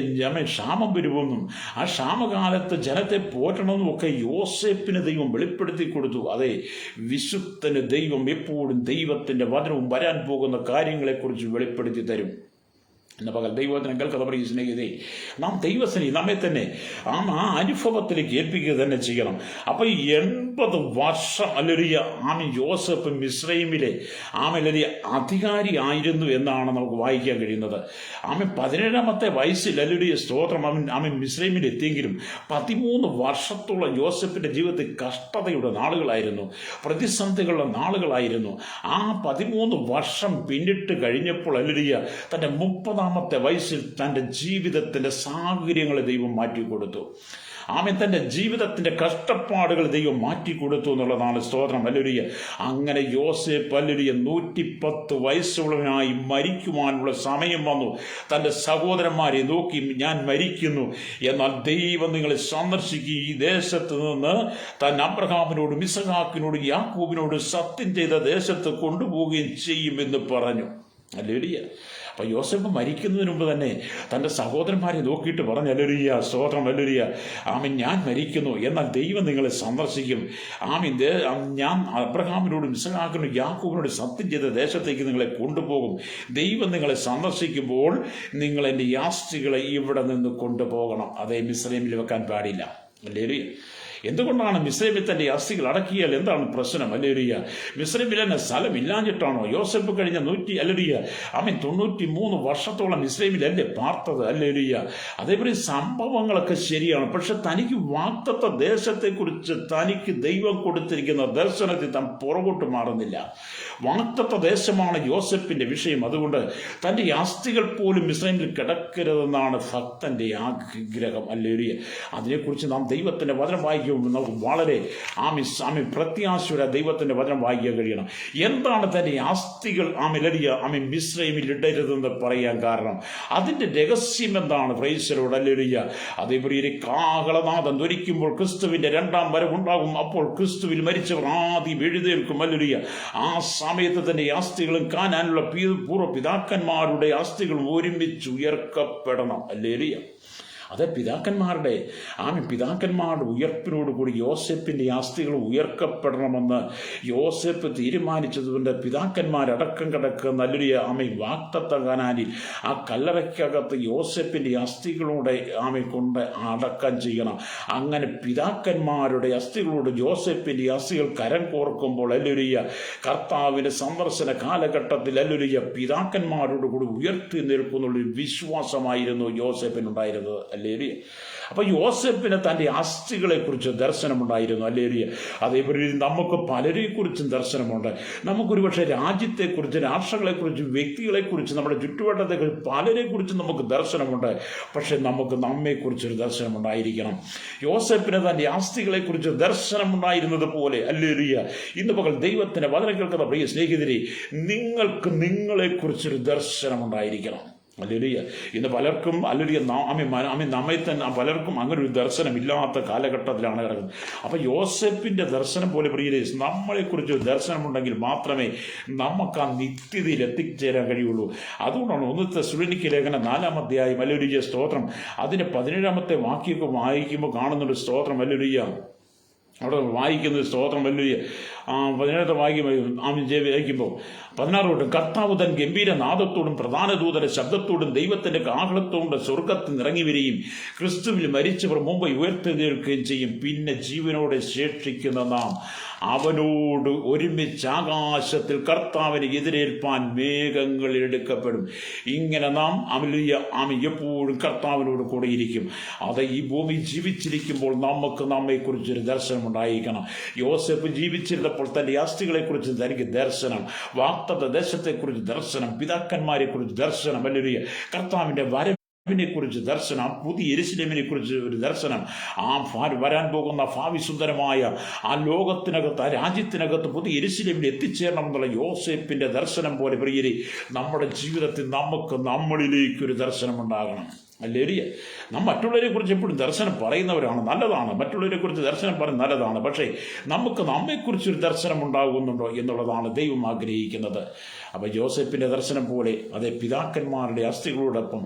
ക്ഷാമം വരുമെന്നും ആ ക്ഷാമകാലത്ത് ജനത്തെ പോറ്റണമെന്നും ഒക്കെ യോസേഫിന് ദൈവം വെളിപ്പെടുത്തി കൊടുത്തു. അതെ, വിശുദ്ധന് ദൈവം എപ്പോഴും ദൈവത്തിന്റെ വചനവും വരാൻ പോകുന്ന കാര്യങ്ങളെക്കുറിച്ച് വെളിപ്പെടുത്തി തരും. എന്ന പകൽ ദൈവത്തിന് കേൾക്കുന്ന പറയും സ്നേഹിതേ, നാം ദൈവസ്നേഹി നമ്മെ തന്നെ ആ അനുഭവത്തിലേക്ക് ഏൽപ്പിക്കുക തന്നെ ചെയ്യണം. അപ്പൊ 80 വർഷം ഹല്ലേലൂയ യോസേഫ് മിസ്രയീമിലെ ഹല്ലേലൂയ അധികാരി ആയിരുന്നു എന്നാണ് നമുക്ക് വായിക്കാൻ കഴിയുന്നത്. 17-ാമത്തെ വയസ്സിൽ ഹല്ലേലൂയ സ്തോത്രം മിസ്രയീമിൽ എത്തിയെങ്കിലും 13 വർഷത്തോളം യോസേഫിന്റെ ജീവിതത്തിൽ കഷ്ടതയുടെ നാളുകളായിരുന്നു, പ്രതിസന്ധികളുടെ നാളുകളായിരുന്നു. ആ 13 വർഷം പിന്നിട്ട് കഴിഞ്ഞപ്പോൾ ഹല്ലേലൂയ തന്റെ 30-ാമത്തെ വയസ്സിൽ തൻ്റെ ജീവിതത്തിൻ്റെ സാഹചര്യങ്ങളെ ദൈവം മാറ്റിക്കൊടുത്തു. തൻ്റെ ജീവിതത്തിൻ്റെ കഷ്ടപ്പാടുകൾ ദൈവം മാറ്റിക്കൊടുത്തു എന്നുള്ളതാണ് സ്തോത്രം. ഹല്ലേലൂയ. അങ്ങനെ യോസേഫ് ഹല്ലേലൂയ 110 വയസ്സുള്ളവനായി മരിക്കുവാനുള്ള സമയം വന്നു. തൻ്റെ സഹോദരന്മാരെ നോക്കി, ഞാൻ മരിക്കുന്നു, എന്നാൽ ദൈവം നിങ്ങളെ സന്ദർശിക്കുകയും ഈ ദേശത്ത് നിന്ന് താൻ അബ്രഹാമിനോടും ഇസഹാക്കിനോടും യാക്കോബിനോടും സത്യം ചെയ്ത ദേശത്ത് കൊണ്ടുപോവുകയും ചെയ്യുമെന്ന് പറഞ്ഞു. ഹല്ലേലൂയ. അപ്പൊ യോസേഫ് മരിക്കുന്നതിന് മുമ്പ് തന്നെ തൻ്റെ സഹോദരന്മാരെ നോക്കിയിട്ട് പറഞ്ഞു, ഹല്ലേലൂയ സ്തോത്രം ഹല്ലേലൂയ ഞാൻ മരിക്കുന്നു, എന്നാൽ ദൈവം നിങ്ങളെ സന്ദർശിക്കും. ഞാൻ അബ്രഹാമിനോടും ഇസഹാക്കിനോടും യാക്കോബിനോടും സത്യം ചെയ്ത ദേശത്തേക്ക് നിങ്ങളെ കൊണ്ടുപോകും. ദൈവം നിങ്ങളെ സന്ദർശിക്കുമ്പോൾ നിങ്ങൾ എൻ്റെ ആസ്തികളെ ഇവിടെ നിന്ന് കൊണ്ടുപോകണം. അതേ, മിസ്രയീമിൽ വെക്കാൻ പാടില്ല. ഹല്ലേലൂയ. എന്തുകൊണ്ടാണ് മിസ്രയീമിൽ തന്റെ ആസ്തികൾ അടക്കിയാൽ എന്താണ് പ്രശ്നം? ഹല്ലേലൂയ. മിസ്രയീമിൽ തന്നെ സ്ഥലം ഇല്ലാഞ്ഞിട്ടാണോ? യോസേഫ് കഴിഞ്ഞ 93 വർഷത്തോളം മിസ്രയീമിലല്ലേ പാർത്തത്? ഹല്ലേലൂയ. അതേപോലെ സംഭവങ്ങളൊക്കെ ശരിയാണ്. പക്ഷെ തനിക്ക് വാഗ്ദത്ത ദേശത്തെക്കുറിച്ച് തനിക്ക് ദൈവം കൊടുത്തിരിക്കുന്ന ദർശനത്തിൽ താൻ പുറകോട്ട് മാറുന്നില്ല. വാഗ്ദത്ത ദേശമാണ് യോസേഫിന്റെ വിഷയം. അതുകൊണ്ട് തന്റെ ആസ്തികൾ പോലും മിസ്രയീമിൽ കിടക്കരുതെന്നാണ് ഭക്തന്റെ ആഗ്രഹം. ഹല്ലേലൂയ. അതിനെക്കുറിച്ച് നാം ദൈവത്തിന്റെ വചനം വായിക്കുമ്പോൾ നമുക്ക് വളരെ പ്രത്യാശയുടെ ദൈവത്തിന്റെ വചനം വായിക്കാൻ കഴിയണം. എന്താണ് തന്റെ ആസ്തികൾ മിസ്രയീമിൽ ഇടരുതെന്ന് പറയാൻ കാരണം? അതിന്റെ രഹസ്യം എന്താണ്? Price the Lord. ഹല്ലേലൂയ. അതേപോലെ കാഹളനാദം ധ്വനിക്കുമ്പോൾ ക്രിസ്തുവിന്റെ 2ാം വരവുണ്ടാകും. അപ്പോൾ ക്രിസ്തുവിൽ മരിച്ചവർ ആദ്യം എഴുന്നേൽക്കും. ഹല്ലേലൂയ. ആ സമയത്ത് തന്നെ ആസ്തികളും കാനാനുള്ള പൂർവ്വ പിതാക്കന്മാരുടെ ആസ്തികളും ഒരുമിച്ച് ഉയർക്കപ്പെടണം. ഹല്ലേലൂയ. അത് പിതാക്കന്മാരുടെ ഉയർപ്പിനോടുകൂടി യോസേഫിന്റെ ആസ്തികൾ ഉയർക്കപ്പെടണമെന്ന് യോസേഫ് തീരുമാനിച്ചതുകൊണ്ട് പിതാക്കന്മാരടക്കം കിടക്കുന്ന ഹല്ലേലൂയ വാഗ്ദത്ത കനാനിൽ ആ കല്ലറയ്ക്കകത്ത് യോസേഫിന്റെ ആസ്തികളോടെ കൊണ്ട് അടക്കം ചെയ്യണം. അങ്ങനെ പിതാക്കന്മാരുടെ അസ്ഥികളോട് യോസേഫിന്റെ അസ്ഥികൾ കരം കോർക്കുമ്പോൾ ഹല്ലേലൂയ കർത്താവിന്റെ സന്ദർശന കാലഘട്ടത്തിൽ ഹല്ലേലൂയ പിതാക്കന്മാരോട് കൂടി ഉയർത്തി നിൽക്കുന്നുള്ളൊരു വിശ്വാസമായിരുന്നു യോസേഫിനുണ്ടായിരുന്നത്. ഹല്ലേലൂയ. അപ്പൊ യോസേഫിന് തന്റെ ആസ്തികളെ കുറിച്ച് ദർശനമുണ്ടായിരുന്നു. ഹല്ലേലൂയ. അതേപോലെ നമുക്ക് പലരെ കുറിച്ചും ദർശനമുണ്ട്. നമുക്കൊരു പക്ഷേ രാജ്യത്തെക്കുറിച്ച്, രാഷ്ട്രങ്ങളെക്കുറിച്ച്, വ്യക്തികളെക്കുറിച്ച്, നമ്മുടെ ചുറ്റുവട്ടത്തെക്കുറിച്ച് പലരെ കുറിച്ചും നമുക്ക് ദർശനമുണ്ട്. പക്ഷെ നമുക്ക് നമ്മെക്കുറിച്ചൊരു ദർശനമുണ്ടായിരിക്കണം. യോസേഫിന് തന്റെ ആസ്തികളെ കുറിച്ച് ദർശനമുണ്ടായിരുന്നത് പോലെ ഹല്ലേലൂയ ഇന്ന് പകൽ ദൈവത്തിന്റെ വചനം കേൾക്കുന്ന പ്രിയ സ്നേഹിതരെ, നിങ്ങൾക്ക് നിങ്ങളെക്കുറിച്ചൊരു ദർശനമുണ്ടായിരിക്കണം. ഹല്ലേലൂയ. ഇന്ന് പലർക്കും ഹല്ലേലൂയ നമ്മെ തന്നെ പലർക്കും അങ്ങനെ ഒരു ദർശനമില്ലാത്ത കാലഘട്ടത്തിലാണ് കിടക്കുന്നത്. അപ്പൊ യോസേഫിന്റെ ദർശനം പോലെ പ്രിയരെ, നമ്മളെക്കുറിച്ച് ഒരു ദർശനമുണ്ടെങ്കിൽ മാത്രമേ നമുക്ക് ആ നിത്യതയിൽ എത്തിച്ചേരാൻ കഴിയുള്ളൂ. അതുകൊണ്ടാണ് 1 തെസ്സലോനിക്യ ലേഖനം 4-ാം അധ്യായം ഹല്ലേലൂയ സ്തോത്രം അതിന്റെ 17-ാമത്തെ വാക്യമൊക്കെ വായിക്കുമ്പോൾ കാണുന്നൊരു സ്തോത്രം. ഹല്ലേലൂയ. അവിടെ വായിക്കുന്നത് സ്തോത്രം. ഹല്ലേലൂയ. 17-ാമത്തെ വായിക്കുമ്പോൾ 16 തൊട്ട് കർത്താവ് തൻ ഗംഭീര നാദത്തോടും പ്രധാന ദൂതന്റെ ശബ്ദത്തോടും ദൈവത്തിന്റെ കാഹളത്തോടും സ്വർഗത്തിൽ ഇറങ്ങി വരികയും ക്രിസ്തുവിൽ മരിച്ചവർ മുമ്പ് ഉയർത്തെഴുന്നേൽക്കുകയും ചെയ്യും. പിന്നെ ജീവനോടെ ശേഷിക്കുന്ന നാം അവനോട് ഒരുമിച്ച് ആകാശത്തിൽ കർത്താവിനെ എതിരേൽപ്പാൻ മേഘങ്ങളിൽ എടുക്കപ്പെടും. ഇങ്ങനെ നാം എപ്പോഴും കർത്താവിനോട് കൂടെയിരിക്കും. അത് ഈ ഭൂമി ജീവിച്ചിരിക്കുമ്പോൾ നമുക്ക് നമ്മെക്കുറിച്ചൊരു ദർശനം ഉണ്ടായിരിക്കണം. യോസേഫ് ജീവിച്ചിരുന്നപ്പോൾ തന്റെ ആസ്തികളെക്കുറിച്ച് തനിക്ക് ദർശനം, വാഗ്ദത്ത ദേശത്തെക്കുറിച്ച് ദർശനം, പിതാക്കന്മാരെ കുറിച്ച് ദർശനം, ഹല്ലേലൂയ കർത്താവിന്റെ വര കുറിച്ച് ദർശനം, പുതിയ യെരൂശലേമിനെ കുറിച്ച് ഒരു ദർശനം, ആ വരാൻ പോകുന്ന ഭാവി സുന്ദരമായ ആ ലോകത്തിനകത്ത്, ആ രാജ്യത്തിനകത്ത് പുതിയ യെരൂശലേമിൽ എത്തിച്ചേരണം എന്നുള്ള യോസേപ്പിന്റെ ദർശനം പോലെ പ്രിയരെ നമ്മുടെ ജീവിതത്തിൽ നമ്മളിലേക്കൊരു ദർശനം ഉണ്ടാകണം. ഹല്ലേലൂയ. നാം മറ്റുള്ളവരെ കുറിച്ച് എപ്പോഴും ദർശനം പറയുന്നവരാണ്, നല്ലതാണ്. മറ്റുള്ളവരെ കുറിച്ച് ദർശനം പറയുന്നത് നല്ലതാണ്. പക്ഷേ നമുക്ക് നമ്മെക്കുറിച്ചൊരു ദർശനം ഉണ്ടാകുന്നുണ്ടോ എന്നുള്ളതാണ് ദൈവം ആഗ്രഹിക്കുന്നത്. അപ്പോൾ യോസേപ്പിൻ്റെ ദർശനം പോലെ അതേ പിതാക്കന്മാരുടെ അസ്ഥികളോടൊപ്പം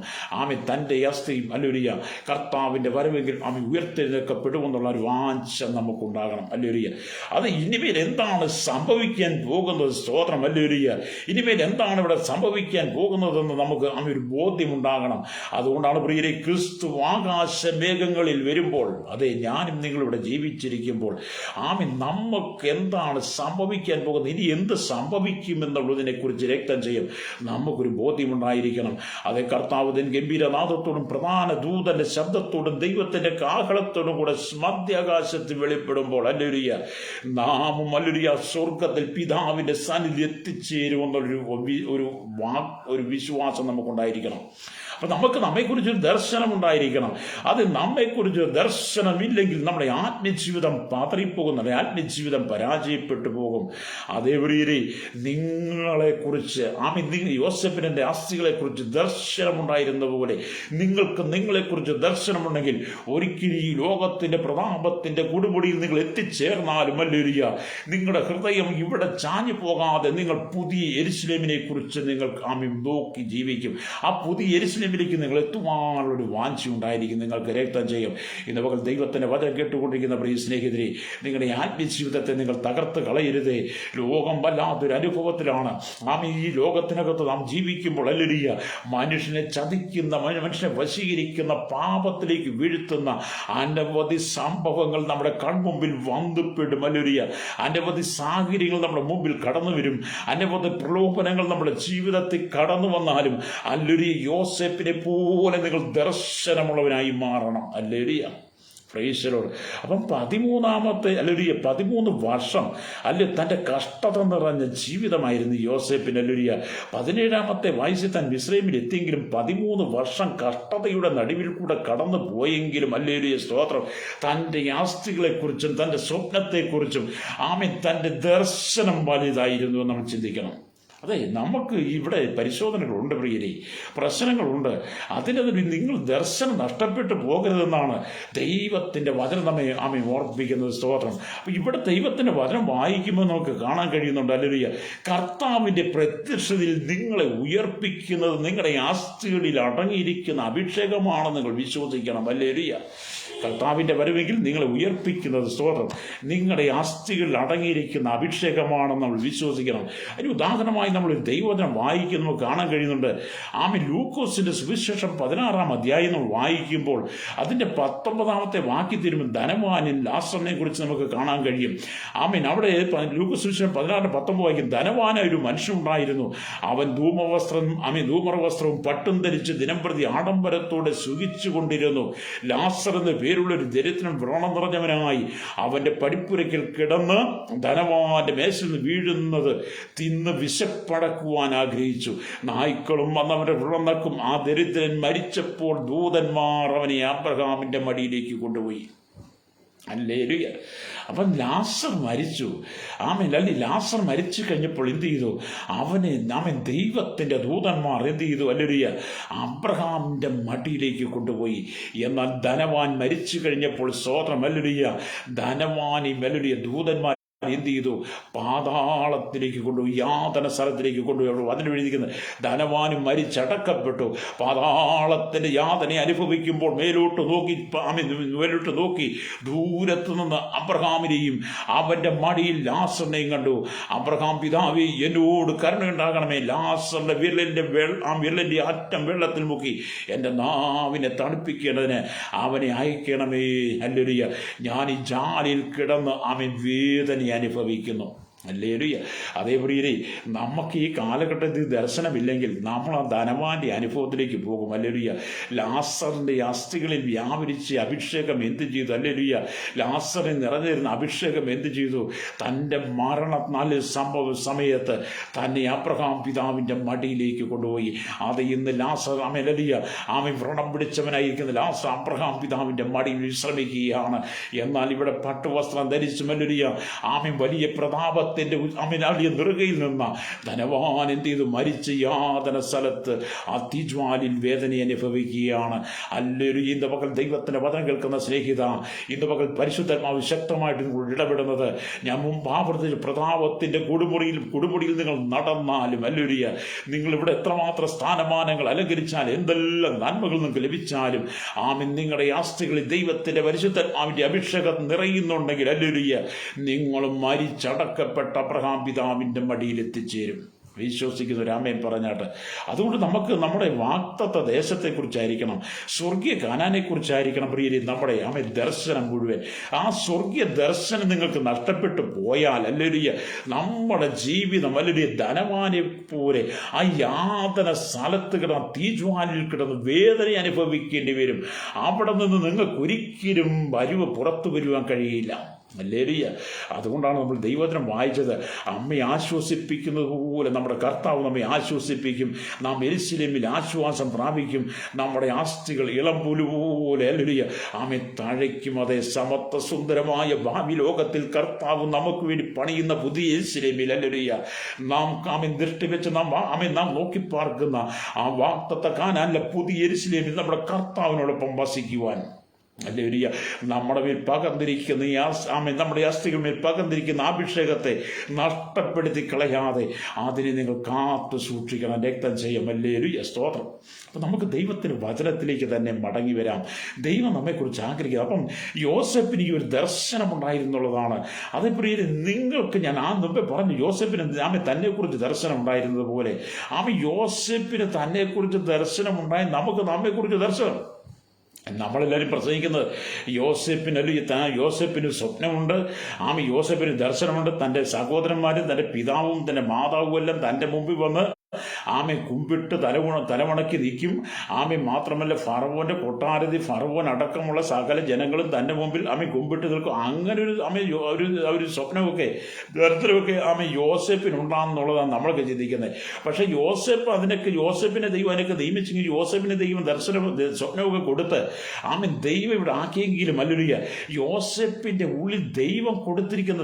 തൻ്റെ അസ്ഥിയും ഹല്ലേലൂയ കർത്താവിൻ്റെ വരവെങ്കിൽ ഉയർത്തെഴുന്നേൽക്കപ്പെടുമെന്നുള്ള ഒരു വാഞ്ച നമുക്കുണ്ടാകണം. ഹല്ലേലൂയ. അത് ഇനിമേൽ എന്താണ് സംഭവിക്കാൻ പോകുന്നത്? സ്തോത്രം. ഹല്ലേലൂയ. ഇനിമേൽ എന്താണ് ഇവിടെ സംഭവിക്കാൻ പോകുന്നതെന്ന് നമുക്ക് ഒരു ബോധ്യമുണ്ടാകണം. അതുകൊണ്ടാണ് പ്രിയരെ, ക്രിസ്തു ആകാശ മേഘങ്ങളിൽ വരുമ്പോൾ, അതെ ഞാനും നിങ്ങളിവിടെ ജീവിച്ചിരിക്കുമ്പോൾ നമുക്ക് എന്താണ് സംഭവിക്കാൻ പോകുന്നത്, ഇനി എന്ത് സംഭവിക്കുമെന്നുള്ളതിനെ കുറിച്ച് രക്തം ചെയ്യും നമുക്കൊരു ബോധ്യമുണ്ടായിരിക്കണം. അതേ കർത്താവ് ഗംഭീരനാദത്തോടും പ്രധാന ദൂതന്റെ ശബ്ദത്തോടും ദൈവത്തിന്റെ കാഹളത്തോടും കൂടെ മധ്യാകാശത്ത് വെളിപ്പെടുമ്പോൾ ഹല്ലേലൂയ നാമും ഹല്ലേലൂയ സ്വർഗത്തിൽ പിതാവിന്റെ സന്നിധി എത്തിച്ചേരുമെന്നുള്ളൊരു ഒരു വിശ്വാസം നമുക്കുണ്ടായിരിക്കണം. അപ്പം നമുക്ക് നമ്മെക്കുറിച്ചൊരു ദർശനം ഉണ്ടായിരിക്കണം. അത് നമ്മെക്കുറിച്ച് ദർശനമില്ലെങ്കിൽ നമ്മുടെ ആത്മജീവിതം പതറിപ്പോകും, നമ്മുടെ ആത്മജീവിതം പരാജയപ്പെട്ടു പോകും. അതേ പ്രിയരെ, നിങ്ങളെക്കുറിച്ച് യോസേപ്പിന്റെ അസ്ഥികളെക്കുറിച്ച് ദർശനമുണ്ടായിരുന്ന പോലെ നിങ്ങൾക്ക് നിങ്ങളെക്കുറിച്ച് ദർശനമുണ്ടെങ്കിൽ ഒരിക്കലും ഈ ലോകത്തിന്റെ പ്രതാപത്തിന്റെ കൊടുമുടിയിൽ നിങ്ങൾ എത്തിച്ചേർന്നാലും ഹല്ലേലൂയ നിങ്ങളുടെ ഹൃദയം ഇവിടെ ചാഞ്ഞു പോകാതെ നിങ്ങൾ പുതിയ യെരൂശലേമിനെ കുറിച്ച് നിങ്ങൾ നോക്കി ജീവിക്കും. ആ പുതിയ യെരൂശലേമിലേക്ക് നിങ്ങൾ എത്തുവാനുള്ളൊരു വാഞ്ച ഉണ്ടായിരിക്കും. നിങ്ങൾക്ക് രക്തം ചെയ്യും. ഇന്ന് പകൽ ദൈവത്തിന്റെ വചനം കേട്ടുകൊണ്ടിരിക്കുന്ന പ്രിയ സ്നേഹിതരെ, നിങ്ങളുടെ ആത്മജീവിതത്തെ നിങ്ങൾ തകർത്ത് കളയരുതേ. ലോകം വല്ലാത്തൊരു അനുഭവത്തിലാണ്. ഈ ലോകത്തിനകത്ത് നാം ജീവിക്കുമ്പോൾ ഹല്ലേലൂയ മനുഷ്യനെ ചതിക്കുന്ന, മനുഷ്യനെ വശീകരിക്കുന്ന, പാപത്തിലേക്ക് വീഴ്ത്തുന്ന അനവധി സംഭവങ്ങൾ നമ്മുടെ കൺമുമ്പിൽ വന്നുപെടും. ഹല്ലേലൂയ അനവധി സാഹചര്യങ്ങൾ നമ്മുടെ മുമ്പിൽ കടന്നു വരും. അനവധി പ്രലോഭനങ്ങൾ നമ്മുടെ ജീവിതത്തിൽ കടന്നു വന്നാലും ഹല്ലേലൂയ യോസേപ്പിനെ പോലെ നിങ്ങൾ ദർശനമുള്ളവനായി മാറണം. ഹല്ലേലൂയ. Price the Lord. അപ്പം 13 വർഷം തൻ്റെ കഷ്ടത നിറഞ്ഞ ജീവിതമായിരുന്നു യോസേപ്പിന്. ഹല്ലേലൂയ 17-ാമത്തെ വയസ്സിൽ താൻ മിസ്രൈമിൽ എത്തിയെങ്കിലും 13 വർഷം കഷ്ടതയുടെ നടുവിൽ കൂടെ കടന്നു പോയെങ്കിലും ഹല്ലേലൂയ സ്തോത്രം തൻ്റെ ആസ്തികളെക്കുറിച്ചും തൻ്റെ സ്വപ്നത്തെക്കുറിച്ചും തൻ്റെ ദർശനം വലുതായിരുന്നു എന്ന് നമ്മൾ ചിന്തിക്കണം. അതെ, നമുക്ക് ഇവിടെ പരിശോധനകളുണ്ട് പ്രിയരെ, പ്രശ്നങ്ങളുണ്ട്. അതിനെതിരെ നിങ്ങൾ ദർശനം നഷ്ടപ്പെട്ടു പോകരുതെന്നാണ് ദൈവത്തിൻ്റെ വചനം നമ്മെ ഓർപ്പിക്കുന്നത്. സ്തോത്രം. അപ്പം ഇവിടെ ദൈവത്തിൻ്റെ വചനം വായിക്കുമ്പോൾ നമുക്ക് കാണാൻ കഴിയുന്നുണ്ട് ഹല്ലേലൂയ കർത്താവിൻ്റെ പ്രത്യക്ഷതയിൽ നിങ്ങളെ ഉയർപ്പിക്കുന്നത് നിങ്ങളുടെ ആസ്തികളിൽ അടങ്ങിയിരിക്കുന്ന അഭിഷേകമാണെന്ന് നിങ്ങൾ വിശ്വസിക്കണം. ഹല്ലേലൂയ കർത്താവിൻ്റെ വരവെങ്കിൽ നിങ്ങളെ ഉയർപ്പിക്കുന്നത് സ്തോത്രം നിങ്ങളുടെ ആസ്തികളിൽ അടങ്ങിയിരിക്കുന്ന അഭിഷേകമാണെന്ന് നമ്മൾ വിശ്വസിക്കണം. അതിന് ഉദാഹരണമായി നമ്മൾ ദൈവവചനം വായിക്കുന്ന നമുക്ക് കാണാൻ കഴിയുന്നുണ്ട്. ലൂക്കോസിന്റെ സുവിശേഷം 16-ാം അധ്യായം നമ്മൾ വായിക്കുമ്പോൾ അതിൻ്റെ 19-ാമത്തെ വാക്യത്തിലും ധനവാനിൽ ലാസറിനെ കുറിച്ച് നമുക്ക് കാണാൻ കഴിയും. അവിടെ ലൂക്കോസ് സുവിശേഷം 16-19 വായിക്കും. ധനവാനായ ഒരു മനുഷ്യനുണ്ടായിരുന്നു. അവൻ ധൂമ്രവസ്ത്രവും പട്ടും ധരിച്ച് ദിനംപ്രതി ആഡംബരത്തോടെ സുഖിച്ചുകൊണ്ടിരുന്നു. ലാസർ എന്ന പേരുള്ളൊരു ദരിദ്രൻ വ്രണം നിറഞ്ഞവനായി അവന്റെ പടിപ്പുരയ്ക്കൽ കിടന്ന് ധനവാന്റെ മേശയിൽ നിന്ന് വീഴുന്നത് തിന്ന് വിശപ്പടക്കുവാൻ ആഗ്രഹിച്ചു. നായ്ക്കളും വന്നവന്റെ വ്രണം നക്കും. ആ ദരിദ്രൻ മരിച്ചപ്പോൾ ദൂതന്മാർ അവനെ അബ്രഹാമിന്റെ മടിയിലേക്ക് കൊണ്ടുപോയി. ഹല്ലേലൂയ. അപ്പം ലാസർ മരിച്ചു. ലാസർ മരിച്ചു കഴിഞ്ഞപ്പോൾ എന്ത് ചെയ്തു? അവൻ ദൈവത്തിൻ്റെ ദൂതന്മാർ എന്ത് ചെയ്തു? ഹല്ലേലൂയ അബ്രഹാമിൻ്റെ മടിയിലേക്ക് കൊണ്ടുപോയി. എന്നാൽ ധനവാൻ മരിച്ചു കഴിഞ്ഞപ്പോൾ സ്തോത്രം ഹല്ലേലൂയ ഹല്ലേലൂയ ദൂതന്മാർ എന്ത് ചെയ്തു? പാതാളത്തിലേക്ക് കൊണ്ടുപോയി, യാതന സ്ഥലത്തിലേക്ക് കൊണ്ടുപോയി. അതിന് എഴുതിക്കുന്നത് ധനവാനും മരിച്ചടക്കപ്പെട്ടു. പാതാളത്തിന്റെ യാതന അനുഭവിക്കുമ്പോൾ മേലോട്ട് നോക്കി ദൂരത്ത് നിന്ന് അബ്രഹാമിനെയും അവന്റെ മടിയിൽ ലാസറിനെയും കണ്ടു. അബ്രഹാം പിതാവേ എന്നോട് കരുണയുണ്ടാകണമേ. ലാസറിന്റെ വിരലിന്റെ അറ്റം വെള്ളത്തിൽ മുക്കി എൻ്റെ നാവിനെ തണുപ്പിക്കേണ്ടതിന് അവനെ അയക്കണമേ. ഹല്ലേലൂയ ഞാൻ ഈ ജാലിൽ കിടന്ന് വേദന അനുഭവിക്കുന്നു. ഹല്ലേലൂയ. അതേപ്രിയരെ, നമുക്ക് ഈ കാലഘട്ടത്തിൽ ദർശനമില്ലെങ്കിൽ നമ്മൾ ആ ധനവാന്റെ അനുഭവത്തിലേക്ക് പോകും. ഹല്ലേലൂയ. ലാസറിന്റെ അസ്ഥികളിൽ വ്യാപരിച്ച അഭിഷേകം എന്ത് ചെയ്തു? ഹല്ലേലൂയ. ലാസറിൽ നിറഞ്ഞിരുന്ന അഭിഷേകം എന്ത് ചെയ്തു? തൻ്റെ മരണനാല് സമയത്ത് തന്നെ അബ്രഹാം പിതാവിൻ്റെ മടിയിലേക്ക് കൊണ്ടുപോയി. അത് ഇന്ന് ലാസർ ഹല്ലേലൂയ വ്രണം പിടിച്ചവനായിരിക്കുന്ന ലാസർ അബ്രഹാം പിതാവിൻ്റെ മടിയിൽ വിശ്രമിക്കുകയാണ്. എന്നാൽ ഇവിടെ പട്ടുവസ്ത്രം ധരിച്ചു ഹല്ലേലൂയ വലിയ പ്രതാപത്തിൻ്റെ നെറുകയിൽ നിന്ന ധനവാൻ എന്ത് ചെയ്തു? മരിച്ച് യാതന സ്ഥലത്ത് അതിജ്വാലിൽ വേദന അനുഭവിക്കുകയാണ്. ഹല്ലേലൂയ. ഇന്ന് പകൽ ദൈവത്തിൻ്റെ വചനം കേൾക്കുന്ന സ്നേഹിത, ഇന്ന് പകൽ പരിശുദ്ധാത്മാവ് ശക്തമായിട്ട് ഇടപെടുന്നത്, ഞാൻ മുമ്പ് ആവർത്തിച്ച പ്രതാപത്തിൻ്റെ കൊടുമുടിയിൽ നിങ്ങൾ നടന്നാലും ഹല്ലേലൂയ, നിങ്ങളിവിടെ എത്രമാത്രം സ്ഥാനമാനങ്ങൾ അലങ്കരിച്ചാലും എന്തെല്ലാം നന്മകൾ നിങ്ങൾക്ക് ലഭിച്ചാലും നിങ്ങളുടെ ആസ്തികളിൽ ദൈവത്തിൻ്റെ പരിശുദ്ധാത്മാവിൻ്റെ അഭിഷേകം നിറയുന്നുണ്ടെങ്കിൽ ഹല്ലേലൂയ, നിങ്ങളും മരിച്ചടക്കപ്പെട്ട അബ്രഹാം പിതാവിൻ്റെ മടിയിൽ എത്തിച്ചേരും. വിശ്വസിക്കുന്ന ഒരു ആമേൻ പറഞ്ഞാട്ട്. അതുകൊണ്ട് നമുക്ക് നമ്മുടെ വാഗ്ദത്ത ദേശത്തെക്കുറിച്ചായിരിക്കണം, സ്വർഗീയ കാനാനെക്കുറിച്ചായിരിക്കണം പ്രിയരെ നമ്മുടെ ദർശനം മുഴുവൻ. ആ സ്വർഗീയ ദർശനം നിങ്ങൾക്ക് നഷ്ടപ്പെട്ടു പോയാൽ ഹല്ലേലൂയ, നമ്മുടെ ജീവിതം ഹല്ലേലൂയ ധനവാനെ പോലെ ആ യാതന സ്ഥലത്ത് കിടന്ന് തീജ്വാലിൽ കിടന്ന് വേദന അനുഭവിക്കേണ്ടി വരും. അവിടെ നിന്ന് നിങ്ങൾക്ക് ഒരിക്കലും പുറത്തു വരുവാൻ കഴിയില്ല. ഹല്ലേലൂയ. അതുകൊണ്ടാണ് നമ്മൾ ദൈവവചനം വായിച്ചത്, അമ്മയെ ആശ്വസിപ്പിക്കുന്നത് പോലെ നമ്മുടെ കർത്താവ് നമ്മെ ആശ്വസിപ്പിക്കും. നാം യെരൂശലേമിൽ ആശ്വാസം പ്രാപിക്കും. നമ്മുടെ ആസ്തികൾ ഇളംപുലു പോലെ ഹല്ലേലൂയ തഴയ്ക്കും. അതേ സമത്വ സുന്ദരമായ ഭാവി ലോകത്തിൽ കർത്താവ് നമുക്ക് വേണ്ടി പണിയുന്ന പുതിയ യെരൂശലേമിൽ ഹല്ലേലൂയ നാം ദൃഷ്ടി വെച്ച് നാം നോക്കിപ്പാർക്കുന്ന ആ വാഗ്ദത്ത കാനാനിലെ പുതിയ യെരൂശലേമിൽ നമ്മുടെ കർത്താവിനോടൊപ്പം വസിക്കുവാൻ ഹല്ലേലൂയ നമ്മുടെ മേൽ പകർന്നിരിക്കുന്ന നമ്മുടെ അസ്ഥികൾ മേൽ പകർന്നിരിക്കുന്ന അഭിഷേകത്തെ നഷ്ടപ്പെടുത്തി കളയാതെ അതിനെ നിങ്ങൾ കാത്തു സൂക്ഷിക്കണം. രക്തം ചെയ്യും. ഹല്ലേലൂയ. സ്തോത്രം. അപ്പം നമുക്ക് ദൈവത്തിന് വചനത്തിലേക്ക് തന്നെ മടങ്ങി വരാം. ദൈവം നമ്മെക്കുറിച്ച് ആഗ്രഹിക്കുക. അപ്പം യോസേപ്പിന് ഈ ഒരു ദർശനം ഉണ്ടായിരുന്നുള്ളതാണ്. അതേപ്രിയ നിങ്ങൾക്ക് ഞാൻ മുമ്പേ പറഞ്ഞു, യോസേപ്പിന് തന്നെക്കുറിച്ച് ദർശനം ഉണ്ടായിരുന്നത് പോലെ യോസേപ്പിന് തന്നെക്കുറിച്ച് ദർശനം ഉണ്ടായി നമുക്ക് നമ്മെക്കുറിച്ച് ദർശനം. നമ്മളെല്ലാവരും പ്രസംഗിക്കുന്നത് യോസേപ്പിന് സ്വപ്നമുണ്ട്, യോസേപ്പിന് ദർശനമുണ്ട്. തൻ്റെ സഹോദരന്മാരും തൻ്റെ പിതാവും തൻ്റെ മാതാവും എല്ലാം തൻ്റെ മുമ്പിൽ വന്ന് കുമ്പിട്ട് തലമുണക്കി നിൽക്കും. മാത്രമല്ല ഫറവോന്റെ കൊട്ടാരത്തിൽ ഫറവോൻ അടക്കമുള്ള സകല ജനങ്ങളും തൻ്റെ മുമ്പിൽ കുമ്പിട്ട് നിൽക്കും. അങ്ങനെ ഒരു സ്വപ്നമൊക്കെ ദർശനമൊക്കെ യോസേപ്പിനുണ്ടാകുന്നുള്ളതാണ് നമ്മളൊക്കെ ചിന്തിക്കുന്നത്. പക്ഷെ യോസേപ്പിനെ ദൈവം അതിനൊക്കെ നിയമിച്ചെങ്കിൽ യോസേപ്പിനെ ദൈവം സ്വപ്നമൊക്കെ കൊടുത്ത് ദൈവം ഇവിടെ ആക്കിയെങ്കിലും ഹല്ലേലൂയ യോസേപ്പിന്റെ ഉള്ളിൽ ദൈവം കൊടുത്തിരിക്കുന്ന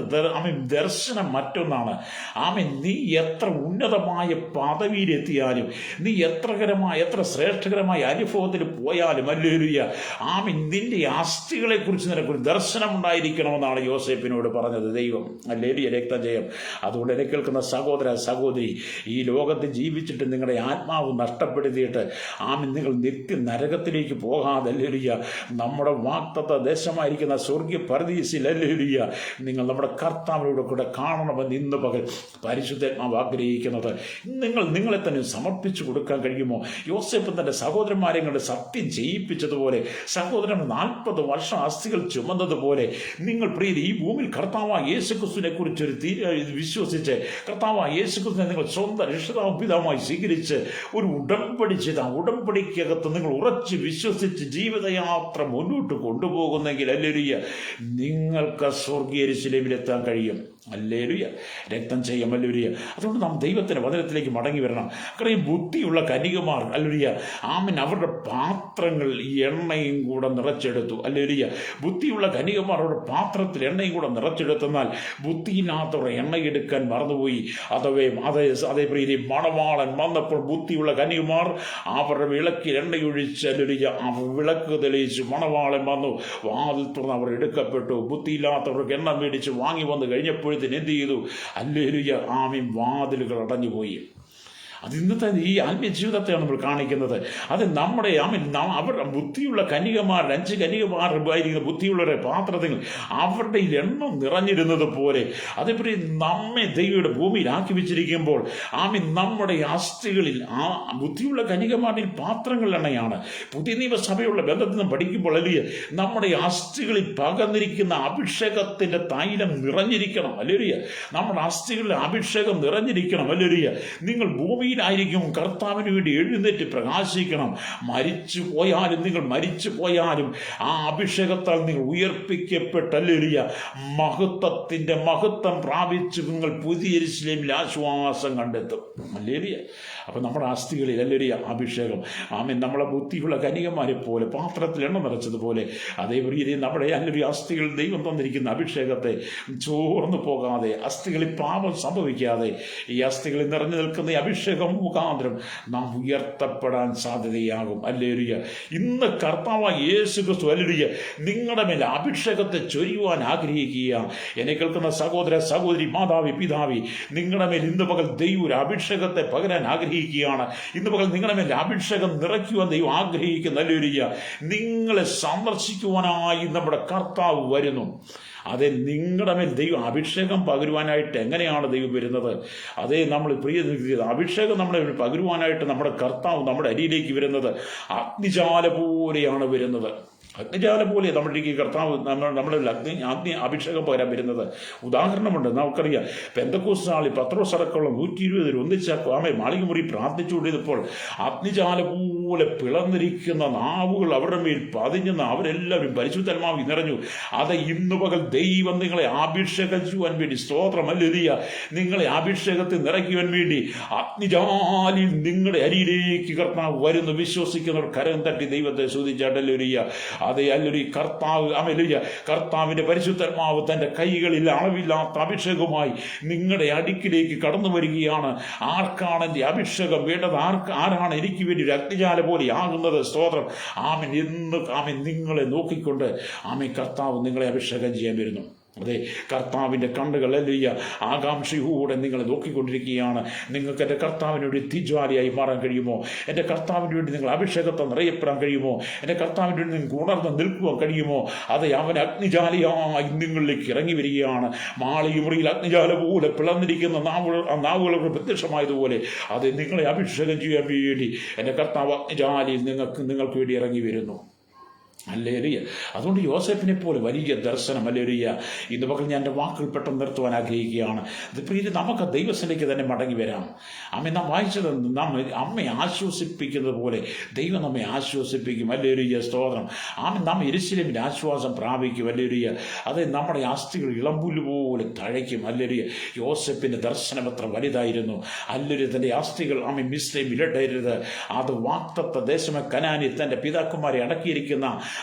ദർശനം മറ്റൊന്നാണ്. നീ എത്ര ഉന്നതമായ പദവിയിലെത്തിയാലും, നീ എത്ര ശ്രേഷ്ഠകരമായ അനുഭവത്തിൽ പോയാലും ഹല്ലേലൂയ നിന്റെ അസ്ഥികളെ കുറിച്ച് നിനക്കൊരു ദർശനം ഉണ്ടായിരിക്കണമെന്നാണ് യോസേപ്പിനോട് പറഞ്ഞത് ദൈവം. ഹല്ലേലൂയ. രക്തം ചെയ്യും. അതുകൊണ്ട് എന്നെ കേൾക്കുന്ന സഹോദര സഹോദരി, ഈ ലോകത്ത് ജീവിച്ചിട്ട് നിങ്ങളുടെ ആത്മാവ് നഷ്ടപ്പെടുത്തിയിട്ട് നിങ്ങൾ നിത്യ നരകത്തിലേക്ക് പോകാതെ ഹല്ലേലൂയ നമ്മുടെ വാഗ്ദത്ത ദേശമായിരിക്കുന്ന സ്വർഗീയ പരദീസിൽ ഹല്ലേലൂയ നിങ്ങൾ നമ്മുടെ കർത്താവിനോട് കൂടെ കാണണമെന്ന് ഇന്ന് പകൽ പരിശുദ്ധാത്മാവ് ആഗ്രഹിക്കുന്നത്. നിങ്ങളെ തന്നെ സമർപ്പിച്ചു കൊടുക്കാൻ കഴിയുമോ? യോസേപ്പ് തന്റെ സഹോദരന്മാരെ കൊണ്ട് സത്യം ചെയ്യിപ്പിച്ചതുപോലെ, സഹോദരൻ 40 വർഷം അസ്ഥികൾ ചുമന്നതുപോലെ നിങ്ങൾ പ്രിയരെ ഈ ഭൂമിയിൽ കർത്താവായ യേശുക്രിസ്തുവിനെ കുറിച്ച് വിശ്വസിച്ച് കർത്താവായ യേശുക്രിസ്തുവിനെ നിങ്ങൾ സ്വന്തം രക്ഷിതാവും പിതാവുമായി സ്വീകരിച്ച് ഒരു ഉടമ്പടി ചെയ്ത ഉടമ്പടിക്കകത്ത് നിങ്ങൾ ഉറച്ച് വിശ്വസിച്ച് ജീവിതയാത്ര മുന്നോട്ട് കൊണ്ടുപോകുന്നെങ്കിൽ ഹല്ലേലൂയ നിങ്ങൾക്ക് സ്വർഗീയ യെരൂശലേമിലെത്താൻ കഴിയും. ഹല്ലേലൂയ. രക്തം ചെയ്യും. ഹല്ലേലൂയ. അതുകൊണ്ട് നാം ദൈവത്തിന്റെ വചനത്തിലേക്ക് മടങ്ങി വരണം. കാരണം ബുദ്ധിയുള്ള കന്യകമാർ ഹല്ലേലൂയ അവരുടെ പാത്രങ്ങൾ എണ്ണയും കൂടെ നിറച്ചെടുത്തു. ഹല്ലേലൂയ. ബുദ്ധിയുള്ള കന്യകമാർ അവരുടെ പാത്രത്തിൽ എണ്ണയും കൂടെ നിറച്ചെടുത്തെന്നാൽ ബുദ്ധിയില്ലാത്തവർ എണ്ണയെടുക്കാൻ മറന്നുപോയി. അതേ പ്രിയരെ മണവാളൻ വന്നപ്പോൾ ബുദ്ധിയുള്ള കന്യകമാർ അവരുടെ വിളക്കിൽ എണ്ണയൊഴിച്ച് ഹല്ലേലൂയ വിളക്ക് തെളിയിച്ചു. മണവാളൻ വന്നു, വാതിൽ തുറന്ന് അവർ എടുക്കപ്പെട്ടു. ബുദ്ധിയില്ലാത്തവർക്ക് എണ്ണ മേടിച്ച് വാങ്ങി വന്നു കഴിഞ്ഞപ്പോഴത്തേന് എന്ത് ചെയ്തു? ഹല്ലേലൂയ വാതിലുകൾ അടഞ്ഞുപോയി. അത് ഇന്നത്തെ ഈ ആത്മീയ ജീവിതത്തെയാണ് നമ്മൾ കാണിക്കുന്നത്. അത് നമ്മുടെ അവരുടെ ബുദ്ധിയുള്ള കന്യകമാർ, 5 കന്യകമാർ ആയിരിക്കുന്ന ബുദ്ധിയുള്ളവരെ പാത്രത്തിൽ അവരുടെ എണ്ണം നിറഞ്ഞിരുന്നത് പോലെ അതേപോലെ നമ്മെ ദൈവയുടെ ഭൂമിയിലാക്കി വെച്ചിരിക്കുമ്പോൾ നമ്മുടെ അസ്ഥികളിൽ ആ ബുദ്ധിയുള്ള കന്യകമാരിൽ പാത്രങ്ങൾ എണ്ണയാണ്. പുതിയ നിയമസഭയുള്ള ബന്ധത്തിൽ നിന്ന് പഠിക്കുമ്പോൾ അല്ലേ നമ്മുടെ അസ്ഥികളിൽ പകർന്നിരിക്കുന്ന അഭിഷേകത്തിന്റെ തൈലം നിറഞ്ഞിരിക്കണം. അല്ലേരിയ നമ്മുടെ അസ്ഥികളിൽ അഭിഷേകം നിറഞ്ഞിരിക്കണം. അല്ലേരിയ നിങ്ങൾ ഭൂമിയിലായിരിക്കും കർത്താവിന് വേണ്ടി എഴുന്നേറ്റ് പ്രകാശിക്കണം. മരിച്ചു പോയാലും ആ അഭിഷേകത്താൽ നിങ്ങൾ ഉയർപ്പിക്കപ്പെട്ടല്ലേരിയ മഹത്വത്തിന്റെ മഹത്വം പ്രാപിച്ച് നിങ്ങൾ പുതിയ യെരൂശലേമിൽ ആശ്വാസം കണ്ടെത്തും. അല്ലേരിയ അപ്പൊ നമ്മുടെ അസ്ഥികളിൽ അല്ലേരിയ അഭിഷേകം നമ്മളെ ബുദ്ധിയുള്ള കന്യകമാരെ പോലെ പാത്രത്തിൽ എണ്ണ നിറച്ചതുപോലെ അതേപോലെ നമ്മുടെ അല്ലൊരു അസ്ഥികളിൽ ദൈവം തന്നിരിക്കുന്ന അഭിഷേകത്തെ ചോർന്നു പോകാതെ, അസ്ഥികളിൽ പാപം സംഭവിക്കാതെ ഈ അസ്ഥികളിൽ നിറഞ്ഞു നിൽക്കുന്ന ഈ അഭിഷേകം മുഖാന്തരം നാം ഉയർത്തപ്പെടാൻ സാധ്യതയാകും. അല്ലേലൂയ. ഇന്ന് കർത്താവായ യേശു ക്രിസ്തു അല്ലേലൂയ നിങ്ങളുടെ മേൽ അഭിഷേകത്തെ ചൊരിയുവാൻ ആഗ്രഹിക്കുക. എന്നെ കേൾക്കുന്ന സഹോദര സഹോദരി, മാതാവി പിതാവി, നിങ്ങളുടെ മേൽ ഇന്ന് പകൽ ദൈവം ഒരു അഭിഷേകത്തെ പകരാൻ ആഗ്രഹിക്കുകയാണ്. ഇന്ന് പകൽ നിങ്ങളുടെ മേൽ അഭിഷേകം നിറയ്ക്കുവാൻ ദൈവം ആഗ്രഹിക്കുന്ന അല്ലേലൂയ നിങ്ങളെ സന്ദർശിക്കുവാനായി നമ്മുടെ കർത്താവ് വരുന്നു. അതെ, നിങ്ങളുടെ മേൽ ദൈവം അഭിഷേകം പകരുവാനായിട്ട് എങ്ങനെയാണ് ദൈവം വരുന്നത്? അതേ, നമ്മൾ അഭിഷേകം നമ്മുടെ പകരുവാനായിട്ട് നമ്മുടെ കർത്താവ് നമ്മുടെ അരിയിലേക്ക് വരുന്നത് അഗ്നിജാല പോലെയാണ് വരുന്നത്. അഗ്നിജാലം പോലെ നമ്മുടെ ഈ കർത്താവ് നമ്മുടെ അഗ്നി അഭിഷേകം പകരാൻ വരുന്നത്. ഉദാഹരണമുണ്ട്, നമുക്കറിയാം. പെന്തക്കോസ്ത് നാളിൽ പത്രോസ് അടക്കമുള്ള 120 പേർ ഒന്നിച്ച് മാളിക മുറി പ്രാർത്ഥിച്ചുകൊണ്ടിരുന്നപ്പോൾ അഗ്നിജാല പോലെ പിളർന്നിരിക്കുന്ന നാവുകൾ അവരുടെ മേൽ പതിഞ്ഞെന്ന് അവരെല്ലാവരും പരിശുദ്ധാത്മാവിൽ നിറഞ്ഞു. അത് ഇന്നു പകൽ ദൈവം നിങ്ങളെ അഭിഷേകം ചെയ്യുവാൻ വേണ്ടി, സ്തോത്രം ഹല്ലേലൂയ, നിങ്ങളെ അഭിഷേകത്തിൽ നിറയ്ക്കുവാൻ വേണ്ടി അഗ്നിജാലിൽ നിങ്ങളുടെ അരിയിലേക്ക് കർത്താവ് വരുന്നു. വിശ്വസിക്കുന്നവർ കരം തട്ടി ദൈവത്തെ സ്തുതിച്ചാട്ടല്ലേലൂയ. അതേ, അല്ലൊരു കർത്താവിന്റെ പരിശുദ്ധാത്മാവ് തന്റെ കൈകളിൽ അളവില്ലാത്ത അഭിഷേകവുമായി നിങ്ങളുടെ അടുക്കിലേക്ക് കടന്നു വരികയാണ്. ആർക്കാണ് എന്റെ അഭിഷേകം വേണ്ടത്? ആരാണ് എനിക്ക് വേണ്ടി ഒരു അഗ്നിജാല പോലെ ആകുന്നത്? സ്തോത്രം. നിങ്ങളെ നോക്കിക്കൊണ്ട് കർത്താവ് നിങ്ങളെ അഭിഷേകം ചെയ്യാൻ വരുന്നു. അതെ, കർത്താവിൻ്റെ കണ്ണുകൾ അല്ലേലൂയ ആകാംക്ഷയോടെ നിങ്ങളെ നോക്കിക്കൊണ്ടിരിക്കുകയാണ്. നിങ്ങൾക്ക് എൻ്റെ കർത്താവിന് വേണ്ടി തീജ്വാലയായി മാറാൻ കഴിയുമോ? എൻ്റെ കർത്താവിന് വേണ്ടി നിങ്ങൾ അഭിഷേകത്തെ നിറയപ്പെടാൻ കഴിയുമോ? എൻ്റെ കർത്താവിന് വേണ്ടി നിങ്ങൾക്ക് ഉണർന്ന് നിൽക്കുവാൻ കഴിയുമോ? അതെ, അവൻ അഗ്നിജാലിയായി നിങ്ങളിലേക്ക് ഇറങ്ങി വരികയാണ്. മാളിക മുറിയിൽ അഗ്നിജാല പോലെ പിളർന്നിരിക്കുന്ന നാവുകൾ പ്രത്യക്ഷമായതുപോലെ അത് നിങ്ങളെ അഭിഷേകം ചെയ്യാൻ വേണ്ടി എൻ്റെ കർത്താവ് അഗ്നിജാലിയിൽ നിങ്ങൾക്ക് വേണ്ടി ഇറങ്ങി വരുന്നു. ഹല്ലേലൂയ. അതുകൊണ്ട് യോസേഫിനെ പോലെ വലിയ ദർശനം. ഹല്ലേലൂയ. ഇന്ന് പകൽ ഞാൻ എൻ്റെ വാക്കുകൾ പെട്ടെന്ന് നിർത്തുവാൻ ആഗ്രഹിക്കുകയാണ്. ഇത് നമുക്ക് ദൈവത്തിലേക്ക് തന്നെ മടങ്ങി വരാം. നാം വായിച്ചത് അമ്മയെ ആശ്വസിപ്പിക്കുന്നത് പോലെ ദൈവം നമ്മെ ആശ്വസിപ്പിക്കും. ഹല്ലേലൂയ, സ്തോത്രം. നാം യെരൂശലേമിൽ ആശ്വാസം പ്രാപിക്കും. ഹല്ലേലൂയ. അത് നമ്മുടെ അസ്ഥികൾ ഇളമ്പുല്ല് പോലെ തഴയ്ക്കും. ഹല്ലേലൂയ. യോസേഫിൻ്റെ ദർശനം എത്ര വലുതായിരുന്നു. ഹല്ലേലൂയ. തൻ്റെ അസ്ഥികൾ മിസ്രൈമിൽ ഇടരുത്. അത് വാഗ്ദത്ത ദേശമേ കനാനിൽ തൻ്റെ പിതാക്കന്മാരെ അടക്കിയിരിക്കുന്ന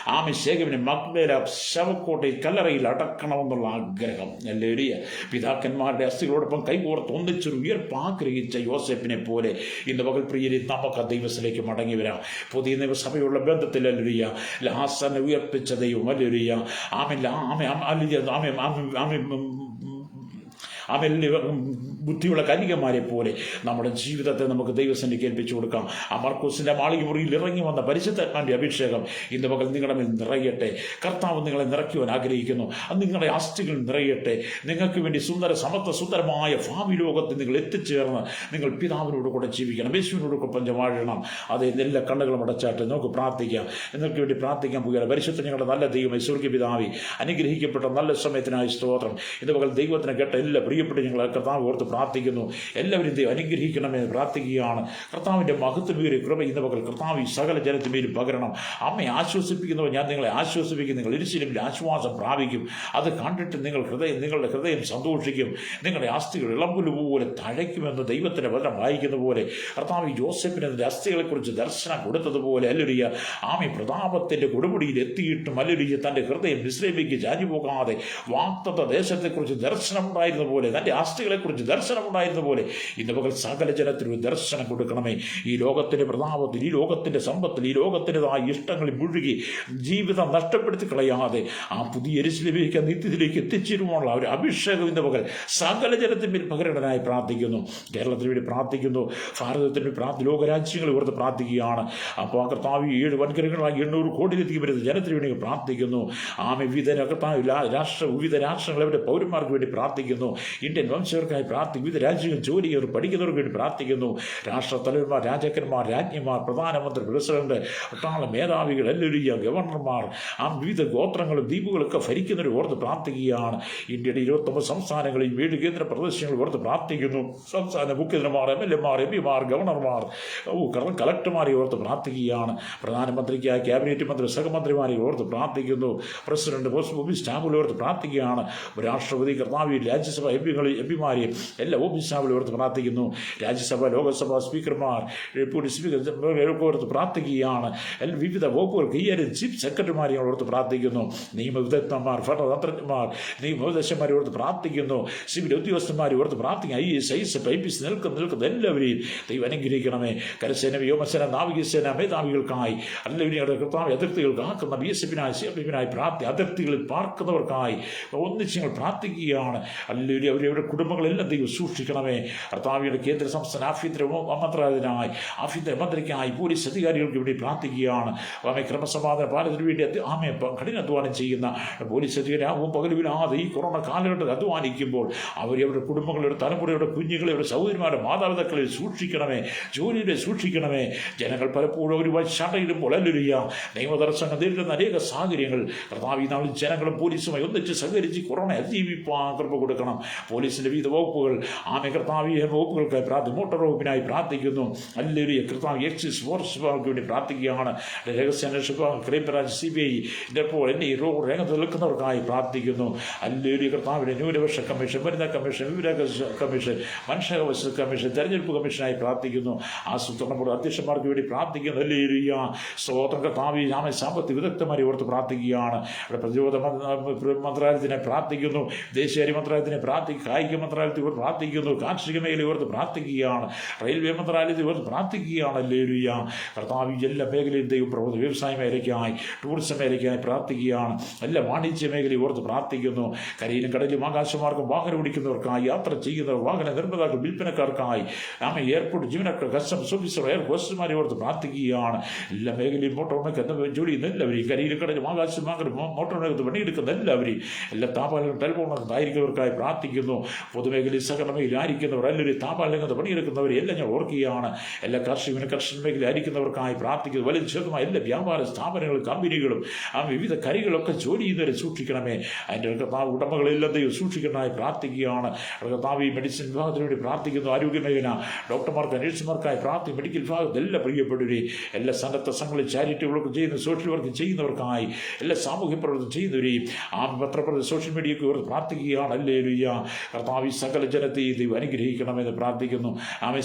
ശേഖരന് മഗ്ദല ശവക്കോട്ടയിൽ കല്ലറയിൽ അടക്കണമെന്നുള്ള ആഗ്രഹം. ഹല്ലേലൂയ. പിതാക്കന്മാരുടെ അസ്ഥികളോടൊപ്പം കൈകോർത്ത് ഒന്നിച്ചൊരു ഉയർപ്പ് ആഗ്രഹിച്ച യോസേഫിനെ പോലെ ഇന്ന് പകൽ പ്രിയരെ നമുക്ക് ദൈവത്തിലേക്ക് മടങ്ങി വരാം. പുതിയ നിയമസഭയുള്ള ബന്ധത്തിൽ ഹല്ലേലൂയ ലാസനെ ഉയർപ്പിച്ച ദൈവം. ഹല്ലേലൂയ. ബുദ്ധിയുള്ള കന്യകമാരെ പോലെ നമ്മുടെ ജീവിതത്തെ നമുക്ക് ദൈവസന്നിധിക്ക് ഏൽപ്പിച്ചു കൊടുക്കാം. മർക്കോസിന്റെ മാളിക മുറിയിൽ ഇറങ്ങി വന്ന പരിശുദ്ധാത്മാവിന്റെ അഭിഷേകം ഇന്ന് പകൽ നിങ്ങളുടെ മേൽ നിറയട്ടെ. കർത്താവ് നിങ്ങളെ നിറയ്ക്കുവാൻ ആഗ്രഹിക്കുന്നു. അത് നിങ്ങളുടെ അസ്ഥികൾ നിറയട്ടെ. നിങ്ങൾക്ക് വേണ്ടി സുന്ദരമായ ഭാവി ലോകത്തിൽ നിങ്ങൾ എത്തിച്ചേർന്ന് നിങ്ങൾ പിതാവിനോട് കൂടെ ജീവിക്കണം, യേശുവിനോട് കൊപ്പം വാഴണം. അത് എല്ലാ കണ്ണുകളും അടച്ചാട്ട് നമുക്ക് പ്രാർത്ഥിക്കാം. നിങ്ങൾക്ക് വേണ്ടി പ്രാർത്ഥിക്കാൻ പോകുകയാണ്. പരിശുദ്ധ ഞങ്ങളുടെ നല്ല ദൈവമേ, സ്വർഗ്ഗ പിതാവേ, അനുഗ്രഹിക്കപ്പെട്ട നല്ല സമയത്തിനായി സ്തോത്രം. ഇന്ന് പകൽ ദൈവത്തിന് കേട്ട എല്ലാ പ്രിയപ്പെട്ട ഞങ്ങൾ കർത്താവ് ഓർത്ത് പ്രാർത്ഥിക്കുന്നു. എല്ലാവരും ദൈവം അനുഗ്രഹിക്കണമെന്ന് പ്രാർത്ഥിക്കുകയാണ്. കർത്താവിൻ്റെ മഹത്വമേറിയ കൃപ ഇന്ന് പകൽ കർത്താവ് ഈ സകല ജനത്തിന്മേലും പകരണം. അമ്മയെ ആശ്വസിപ്പിക്കുന്നവർ ഞാൻ നിങ്ങളെ ആശ്വസിപ്പിക്കും. നിങ്ങൾ യെരൂശലേമിൽ ആശ്വാസം പ്രാപിക്കും. അത് കണ്ടിട്ട് നിങ്ങളുടെ ഹൃദയം സന്തോഷിക്കും. നിങ്ങളുടെ അസ്ഥികൾ ഇളമ്പുല്ല് പോലെ തഴയ്ക്കുമെന്ന് ദൈവത്തിൻ്റെ വചനം വായിക്കുന്ന പോലെ കർത്താവ് യോസേഫിന് അതിൻ്റെ അസ്ഥികളെക്കുറിച്ച് ദർശനം കൊടുത്തതുപോലെ ഹല്ലേലൂയ പ്രതാപത്തിൻ്റെ കൊടുമുടിയിൽ എത്തിയിട്ടും ഹല്ലേലൂയ തൻ്റെ ഹൃദയം മിസ്രൈമിലേക്ക് ചാഞ്ഞു പോകാതെ വാഗ്ദത്ത ദേശത്തെക്കുറിച്ച് ദർശനം ഉണ്ടായിരുന്ന പോലെ തൻ്റെ അസ്ഥികളെക്കുറിച്ച് ദർശനം ദർശനമുണ്ടായിരുന്ന പോലെ ഇന്ന് പകൽ സകല ജനത്തിനും ഒരു ദർശനം കൊടുക്കണമേ. ഈ ലോകത്തിൻ്റെ പ്രതാപത്തിൽ, ഈ ലോകത്തിൻ്റെ സമ്പത്തിൽ, ഈ ലോകത്തിൻ്റെതായ ഇഷ്ടങ്ങളിൽ മുഴുകി ജീവിതം നഷ്ടപ്പെടുത്തി കളയാതെ ആ പുതിയ യെരൂശലേമിലേക്ക്, നിത്യത്തിലേക്ക് എത്തിച്ചേരുവാനുള്ള ഒരു അഭിഷേകം ഇന്ന് പകൽ സകല ജനത്തിന്മേൽ പകരണനായി പ്രാർത്ഥിക്കുന്നു. കേരളത്തിന് വേണ്ടി പ്രാർത്ഥിക്കുന്നു, ഭാരതത്തിന് ലോകരാജ്യങ്ങളെ ഓർത്ത് പ്രാർത്ഥിക്കുകയാണ്. അപ്പോൾ ആ കർത്താവ് 7 വൻകരകളായി 800 കോടിയിലെത്തിക്ക് വരുന്ന ജനത്തിന് വേണ്ടി പ്രാർത്ഥിക്കുന്നു. വിവിധ രാഷ്ട്രങ്ങളെ പൗരന്മാർക്ക് വേണ്ടി പ്രാർത്ഥിക്കുന്നു. ഇന്ത്യൻ വംശജർക്കായി പ്രാർത്ഥിക്കും. വിവിധ രാജ്യങ്ങൾ ജോലി ചെയ്ത് പഠിക്കുന്നവർക്ക് വേണ്ടി പ്രാർത്ഥിക്കുന്നു. രാഷ്ട്രത്തലവന്മാർ, രാജാക്കന്മാർ, രാജ്ഞിമാർ, പ്രധാനമന്ത്രി, പ്രസിഡന്റ്, പട്ടാള മേധാവികൾ, എല്ലാവരും ഗവർണർമാർ, വിവിധ ഗോത്രങ്ങളും ദ്വീപുകളൊക്കെ ഭരിക്കുന്നവർ ഓർത്ത് പ്രാർത്ഥിക്കുകയാണ്. ഇന്ത്യയുടെ 29 സംസ്ഥാനങ്ങളിൽ 7 കേന്ദ്ര പ്രദേശങ്ങൾ ഓർത്ത് പ്രാർത്ഥിക്കുന്നു. സംസ്ഥാന മുഖ്യമന്ത്രിമാർ, MLA-മാർ, MP-മാർ, ഗവർണർമാർ, കളക്ടർമാരെ ഓർത്ത് പ്രാർത്ഥിക്കുകയാണ്. പ്രധാനമന്ത്രിക്കായി ക്യാബിനറ്റ് മന്ത്രി, സഹമന്ത്രിമാരെ ഓർത്ത് പ്രാർത്ഥിക്കുന്നു. പ്രസിഡന്റ്, പോസ്റ്റ് ഓഫീസ് സ്റ്റാഫുകളെ ഓർത്ത് പ്രാർത്ഥിക്കുകയാണ്. രാഷ്ട്രപതി, കർത്താവ്, രാജ്യസഭ MP-മാരെയും എല്ലാ ഓഫീസ് സ്റ്റാഫുകളെ ഓർത്ത് പ്രാർത്ഥിക്കുന്നു. രാജ്യസഭ, ലോകസഭ സ്പീക്കർമാർ, ഡെപ്യൂട്ടി സ്പീക്കർ ഓർത്ത് പ്രാർത്ഥിക്കുകയാണ്. വിവിധ വകുപ്പുകൾ കൈകാര്യം ചീഫ് സെക്രട്ടറിമാരെ ഓർത്ത് പ്രാർത്ഥിക്കുന്നു. നിയമവിദഗ്ധന്മാർ, ഭരണതന്ത്രജ്ഞന്മാർ, നിയമോപദേശന്മാരെ ഓർത്ത് പ്രാർത്ഥിക്കുന്നു. സിവിൽ ഉദ്യോഗസ്ഥന്മാരെ ഓർത്ത് പ്രാർത്ഥിക്കുന്നു. IAS, ISF, IPS നിൽക്കുന്ന എല്ലാവരെയും ദൈവം അനുഗ്രഹിക്കണമേ. കരസേന, വ്യോമസേന, നാവികസേന മേധാവികൾക്കായി, എല്ലാവരും കർത്താവ് അതിർത്തികൾ കാക്കുന്ന BSF-നായി, CRPF-നായി അതിർത്തികളിൽ പാർക്കുന്നവർക്കായി ഒന്നിച്ച് ഞങ്ങൾ പ്രാർത്ഥിക്കുകയാണ്. എല്ലാവരും അവരവരുടെ കുടുംബങ്ങളെല്ലാം ദൈവം സൂക്ഷിക്കണമേ. കർത്താവിയുടെ കേന്ദ്ര സംസ്ഥാന ആഭ്യന്തര മന്ത്രാലയത്തിനായി, ആഭ്യന്തര മന്ത്രിക്കായി, പോലീസ് അധികാരികൾക്ക് വേണ്ടി പ്രാർത്ഥിക്കുകയാണ്. ക്രമസമാധാന പാലനത്തിന് വേണ്ടി കഠിനാധ്വാനം ചെയ്യുന്ന പോലീസ് അധികാരി പകലുമില്ലാതെ ഈ കൊറോണ കാലഘട്ടത്തിൽ അധ്വാനിക്കുമ്പോൾ അവരവരുടെ കുടുംബങ്ങളുടെ, തലമുറയുടെ, കുഞ്ഞുങ്ങളെ, സഹോദരിമാരുടെ, മാതാപിതാക്കളെ സൂക്ഷിക്കണമേ. ജോലിയെ സൂക്ഷിക്കണമേ. ജനങ്ങൾ പലപ്പോഴും ഒരു ശടയിടുമ്പോൾ നിയമതടസ്സങ്ങൾ നേരിടുന്ന അനേക സാഹചര്യങ്ങൾ കർത്താവ് ഈ നാളിൽ ജനങ്ങളും പോലീസുമായി ഒന്നിച്ച് സഹകരിച്ച് കൊറോണ അതിജീവിപ്പാൻ കൃപ കൊടുക്കണം. പോലീസിന്റെ വിവിധ വകുപ്പുകൾ, കർത്താവിയ വകുപ്പുകൾക്കായി മോട്ടോർ വകുപ്പിനായി പ്രാർത്ഥിക്കുന്നു. എല്ലാവരും കർത്താവ് എക്സൈസ് ഫോറസ്റ്റ് വിഭാഗങ്ങൾക്ക് വേണ്ടി പ്രാർത്ഥിക്കുകയാണ്. രഹസ്യാന്വേഷണ വിഭാഗം, ക്രൈംബ്രാഞ്ച്, CBI, ഇന്റർപോൾ എന്നീ രംഗത്ത് നിൽക്കുന്നവർക്കായി പ്രാർത്ഥിക്കുന്നു. എല്ലാവരും കർത്താവിന്റെ ന്യൂനപക്ഷ കമ്മീഷൻ, വനിതാ കമ്മീഷൻ, വിവരാവകാശ കമ്മീഷൻ, മനുഷ്യാവകാശ കമ്മീഷൻ, തെരഞ്ഞെടുപ്പ് കമ്മീഷനായി പ്രാർത്ഥിക്കുന്നു. ആസൂത്രണ അധ്യക്ഷന്മാർക്ക് വേണ്ടി പ്രാർത്ഥിക്കുന്നു. എല്ലാവരും സ്തോത്രം. കർത്താവ് സാമ്പത്തിക വിദഗ്ധന്മാരെ ഓർത്ത് പ്രാർത്ഥിക്കുകയാണ്. പ്രതിരോധ മന്ത്രാലയത്തിനെ പ്രാർത്ഥിക്കുന്നു. ദേശീയ മന്ത്രാലയത്തിനെ കായിക മന്ത്രാലയത്തെ ഓർത്ത് പ്രാർത്ഥിക്കുന്നു. കാർഷിക മേഖലയെ ഓർത്ത് പ്രാർത്ഥിക്കുകയാണ്. റെയിൽവേ മന്ത്രാലയത്തെ ഓർത്ത് പ്രാർത്ഥിക്കുകയാണ്. എല്ലാവരും കർത്താവ് എല്ലാ മേഖലയും ദൈവം പ്രവർത്തി, വ്യവസായ മേഖലയ്ക്കായി, ടൂറിസം മേഖലയ്ക്കായി പ്രാർത്ഥിക്കുകയാണ്. എല്ലാ വാണിജ്യ മേഖലയെ ഓർത്ത് പ്രാർത്ഥിക്കുന്നു. കരയിലും കടലിലും ആകാശമാർഗം വാഹനം ഓടിക്കുന്നവർക്കായി, യാത്ര ചെയ്യുന്നവർ, വാഹന നിർമ്മാതാക്കൾ, വിൽപ്പനക്കാർക്കായി, എയർപോർട്ട് ജീവനക്കാർ, കസ്റ്റംസ് ഓഫീസർ, എയർ ഹോസ്റ്റർമാരെ ഓർത്ത് പ്രാർത്ഥിക്കുകയാണ്. എല്ലാ മേഖലയും മോട്ടോർ ജോലി ചെയ്യുന്ന എല്ലാവരെയും, കരയിലും കടലും ആകാശമാർഗം മോട്ടോറിനകത്ത് പണിയെടുക്കുന്ന എല്ലാവരെയും, എല്ലാ താപാലങ്ങളും ടെലിഫോണകത്ത് ആയിരിക്കുന്നവർക്കായി പ്രാർത്ഥിക്കുന്നു. പൊതുമേഖലയിൽ, സഹകരണ മേഖലയിൽ ആയിരിക്കുന്നവർ, എല്ലാവരും താപാലരംഗത്ത് പണിയെടുക്കുന്നവരെ എല്ലാം ഞാൻ ഓർക്കുകയാണ്. എല്ലാ കർഷക മേഖലയിൽ ആയിരിക്കുന്നവർക്കായി പ്രാർത്ഥിക്കുന്നു. വലിയ ചെറുതുമായ എല്ലാ വ്യാപാര സ്ഥാപനങ്ങളും, കമ്പനികളും, വിവിധ കറികളൊക്കെ ജോലി ചെയ്യുന്നവരെ സൂക്ഷിക്കണമേ. അതിൻ്റെ കർത്താവ് ഉടമകളെല്ലാം ദൈവം സൂക്ഷിക്കണമായി പ്രാർത്ഥിക്കുകയാണ്. കർത്താവ് ഈ മെഡിസിൻ വിഭാഗത്തിന് വേണ്ടി പ്രാർത്ഥിക്കുന്നു. ആരോഗ്യ മേഖല, ഡോക്ടർമാർക്ക്, നഴ്സുമാർക്കായി പ്രാർത്ഥിക്കും. മെഡിക്കൽ വിഭാഗത്തിൽ എല്ലാ പ്രിയപ്പെട്ടവരെ, എല്ലാ സന്നദ്ധ സംഘങ്ങളിൽ, ചാരിറ്റികളൊക്കെ ചെയ്യുന്ന, സോഷ്യൽ വർക്ക് ചെയ്യുന്നവർക്കായി, എല്ലാ സാമൂഹ്യ പ്രവർത്തനം ചെയ്യുന്നവരെയും, പത്രപ്രവർത്തനം, സോഷ്യൽ മീഡിയയൊക്കെ ഓർത്ത് പ്രാർത്ഥിക്കുകയാണ്. അല്ലേലൂയ. കർത്താവ് സകല ജനത്തെയും ദൈവം അനുഗ്രഹിക്കണമെന്ന് പ്രാർത്ഥിക്കുന്നു.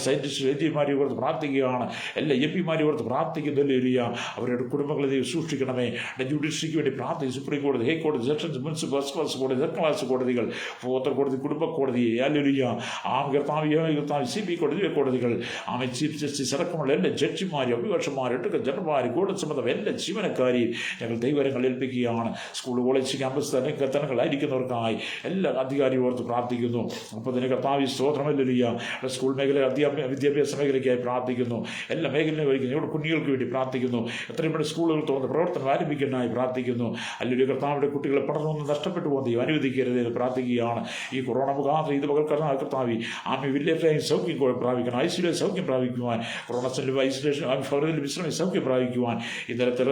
സയന്റിസ്റ്റ്, വൈദ്യന്മാരെ ഓർത്ത് പ്രാർത്ഥിക്കുകയാണ്. എല്ലാ MP-മാരെ ഓർത്ത് പ്രാർത്ഥിക്കുന്നു. അല്ലേലൂയ. അവരുടെ കുടുംബങ്ങളെ ദൈവം സൂക്ഷിക്കണമേ. ജുഡീഷ്യറിക്ക് വേണ്ടി പ്രാർത്ഥിക്കും. സുപ്രീം കോടതി, ഹൈക്കോടതി, സെഷൻസ്, മുനിസിപ്പൽ, ഫസ്റ്റ് ക്ലാസ് കോടതി, സെക്കൻഡ് ക്ലാസ് കോടതികൾ, ഫോർത്ത് കോടതി, കുടുംബ കോടതി, അല്ലേലൂയ. കർത്താവ് CBI കോടതി, കോടതികൾ, ചീഫ് ജസ്റ്റിസ് അടക്കമുള്ള എല്ലാ ജഡ്ജിമാരും, അഭിഭാഷകന്മാർ, ജനറൽമാർ, കോടതി സംബന്ധം എല്ലാ ജീവനക്കാരെയും ഞങ്ങൾ ദൈവകരങ്ങൾ ഏൽപ്പിക്കുകയാണ്. സ്കൂൾ, കോളേജ്, ക്യാമ്പസ് തലങ്ങളായിരിക്കുന്നവർക്കായി എല്ലാ അധികാരിയും ഓർത്ത് പ്രാർത്ഥിക്കുന്നു. അപ്പോൾ തന്നെ കർത്താവ് സ്തോത്രമല്ലേലൂയ. സ്കൂൾ മേഖല, വിദ്യാഭ്യാസ മേഖലയ്ക്കായി പ്രാർത്ഥിക്കുന്നു. എല്ലാ മേഖലയിലും ഇവിടെ കുഞ്ഞുങ്ങൾക്ക് വേണ്ടി പ്രാർത്ഥിക്കുന്നു. എത്രയും പെട്ടെന്ന് സ്കൂളുകൾ തുറന്ന് പ്രവർത്തനം ആരംഭിക്കാനായി പ്രാർത്ഥിക്കുന്നു. അല്ലെങ്കിൽ കർത്താവിൻ്റെ കുട്ടികളെ പഠനമൊന്നും നഷ്ടപ്പെട്ടു പോകുന്നത് അനുവദിക്കരുത് എന്ന് പ്രാർത്ഥിക്കുകയാണ്. ഈ കൊറോണ മുഖാന്തരം ഇത് കർത്താവ് വില്ലേജ് സൗഖ്യം പ്രാപിക്കണം, ICU സൗഖ്യം പ്രാപിക്കുവാൻ, കൊറോണ സെല്ലും ഐസൊലേഷൻ വിശ്രമം സൗഖ്യം പ്രാപിക്കുവാൻ, ഇന്നലത്തെ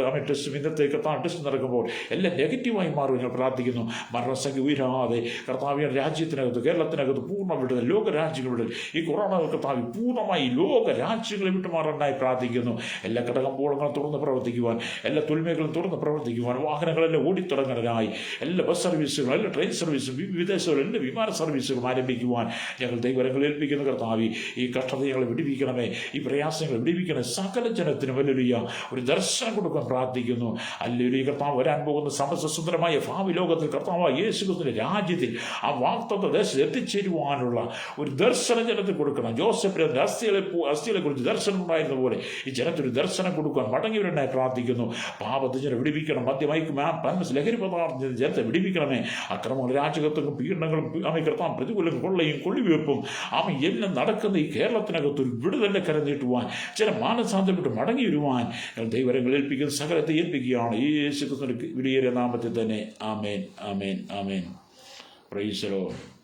ഇന്നത്തെ കർത്താവ് ടെസ്റ്റ് നടക്കുമ്പോൾ എല്ലാം നെഗറ്റീവായി മാറും ഞാൻ പ്രാർത്ഥിക്കുന്നു. മരണസംഖ്യ ഉയരാതെ കർത്താവിയുടെ രാജ്യത്തിനകത്ത്, കേരളത്തിനകത്ത് പൂർണ്ണ വിടുതൽ, ലോക രാജ്യങ്ങൾ വിടുതൽ, ഈ കൊറോണ കർത്താവ് പൂർണ്ണമായി ലോക രാജ്യങ്ങളെ വിട്ടുമാറാനായി പ്രാർത്ഥിക്കുന്നു. എല്ലാ ഘടകമ്പോളങ്ങളും തുറന്ന് പ്രവർത്തിക്കുവാൻ, എല്ലാ തൊഴിൽമേഖലകളും തുറന്ന് പ്രവർത്തിക്കുവാൻ, വാഹനങ്ങളെല്ലാം ഓടിത്തുടങ്ങാനായി, എല്ലാ ബസ് സർവീസുകളും, എല്ലാ ട്രെയിൻ സർവീസും, വിദേശങ്ങളും, എല്ലാ വിമാന സർവീസുകളും ആരംഭിക്കുവാൻ ഞങ്ങൾ ദൈവകരങ്ങൾ ഏൽപ്പിക്കുന്ന കർത്താവ് ഈ കഷ്ടത ഞങ്ങളെ വിടിവിക്കണമേ. ഈ പ്രയാസങ്ങൾ വിടിവിക്കണേ. സകല ജനത്തിനും വലിയ ഒരു ദർശനം കൊടുക്കാൻ പ്രാർത്ഥിക്കുന്നു. അല്ലെങ്കിൽ കർത്താവ് വരാൻ പോകുന്ന സമസ്ത സുന്ദരമായ ഭാവി ലോകത്തിൽ കർത്താവ് യേശുക്രിസ്തുവിന്റെ രാജ്യത്തിൽ ആ വാഗ്ദത്ത ദേശത്ത് എത്തിച്ചേരുവാൻ വരുവാനുള്ള ഒരു ദർശനം ജനത്തിൽ കൊടുക്കണം. ജോസഫിന് അസ്ഥികളെ കുറിച്ച് ദർശനം ഉണ്ടായിരുന്ന പോലെ ഈ ജനത്തിനൊരു ദർശനം കൊടുക്കാൻ മടങ്ങി വരണ്ടായി പ്രാർത്ഥിക്കുന്നു. പാപത്തിനെ വിടിപ്പിക്കണം, മദ്യമയക്കും ലഹരി പദാർത്ഥം ജനത്തെ വിടിപ്പിക്കണമേ. അക്രമങ്ങളും രാജകത്വങ്ങളും പീഡനങ്ങളും കർത്താൻ പ്രതികൂലം കൊള്ളയും കൊള്ളിവെപ്പും എല്ലാം നടക്കുന്ന ഈ കേരളത്തിനകത്തൊരു വിടുതലിന്റെ കരം നീട്ടുവാൻ, ചില മാനസാന്തരപ്പെട്ട് മടങ്ങി വരുവാൻ ദൈവരങ്ങൾ ഏൽപ്പിക്കുന്ന സകലത്തെ ഏൽപ്പിക്കുകയാണ് യേശു ക്രിസ്തുവിന്റെ വിലയേറിയ നാമത്തിൽ തന്നെ. Amen, amen, amen. Praise the Lord.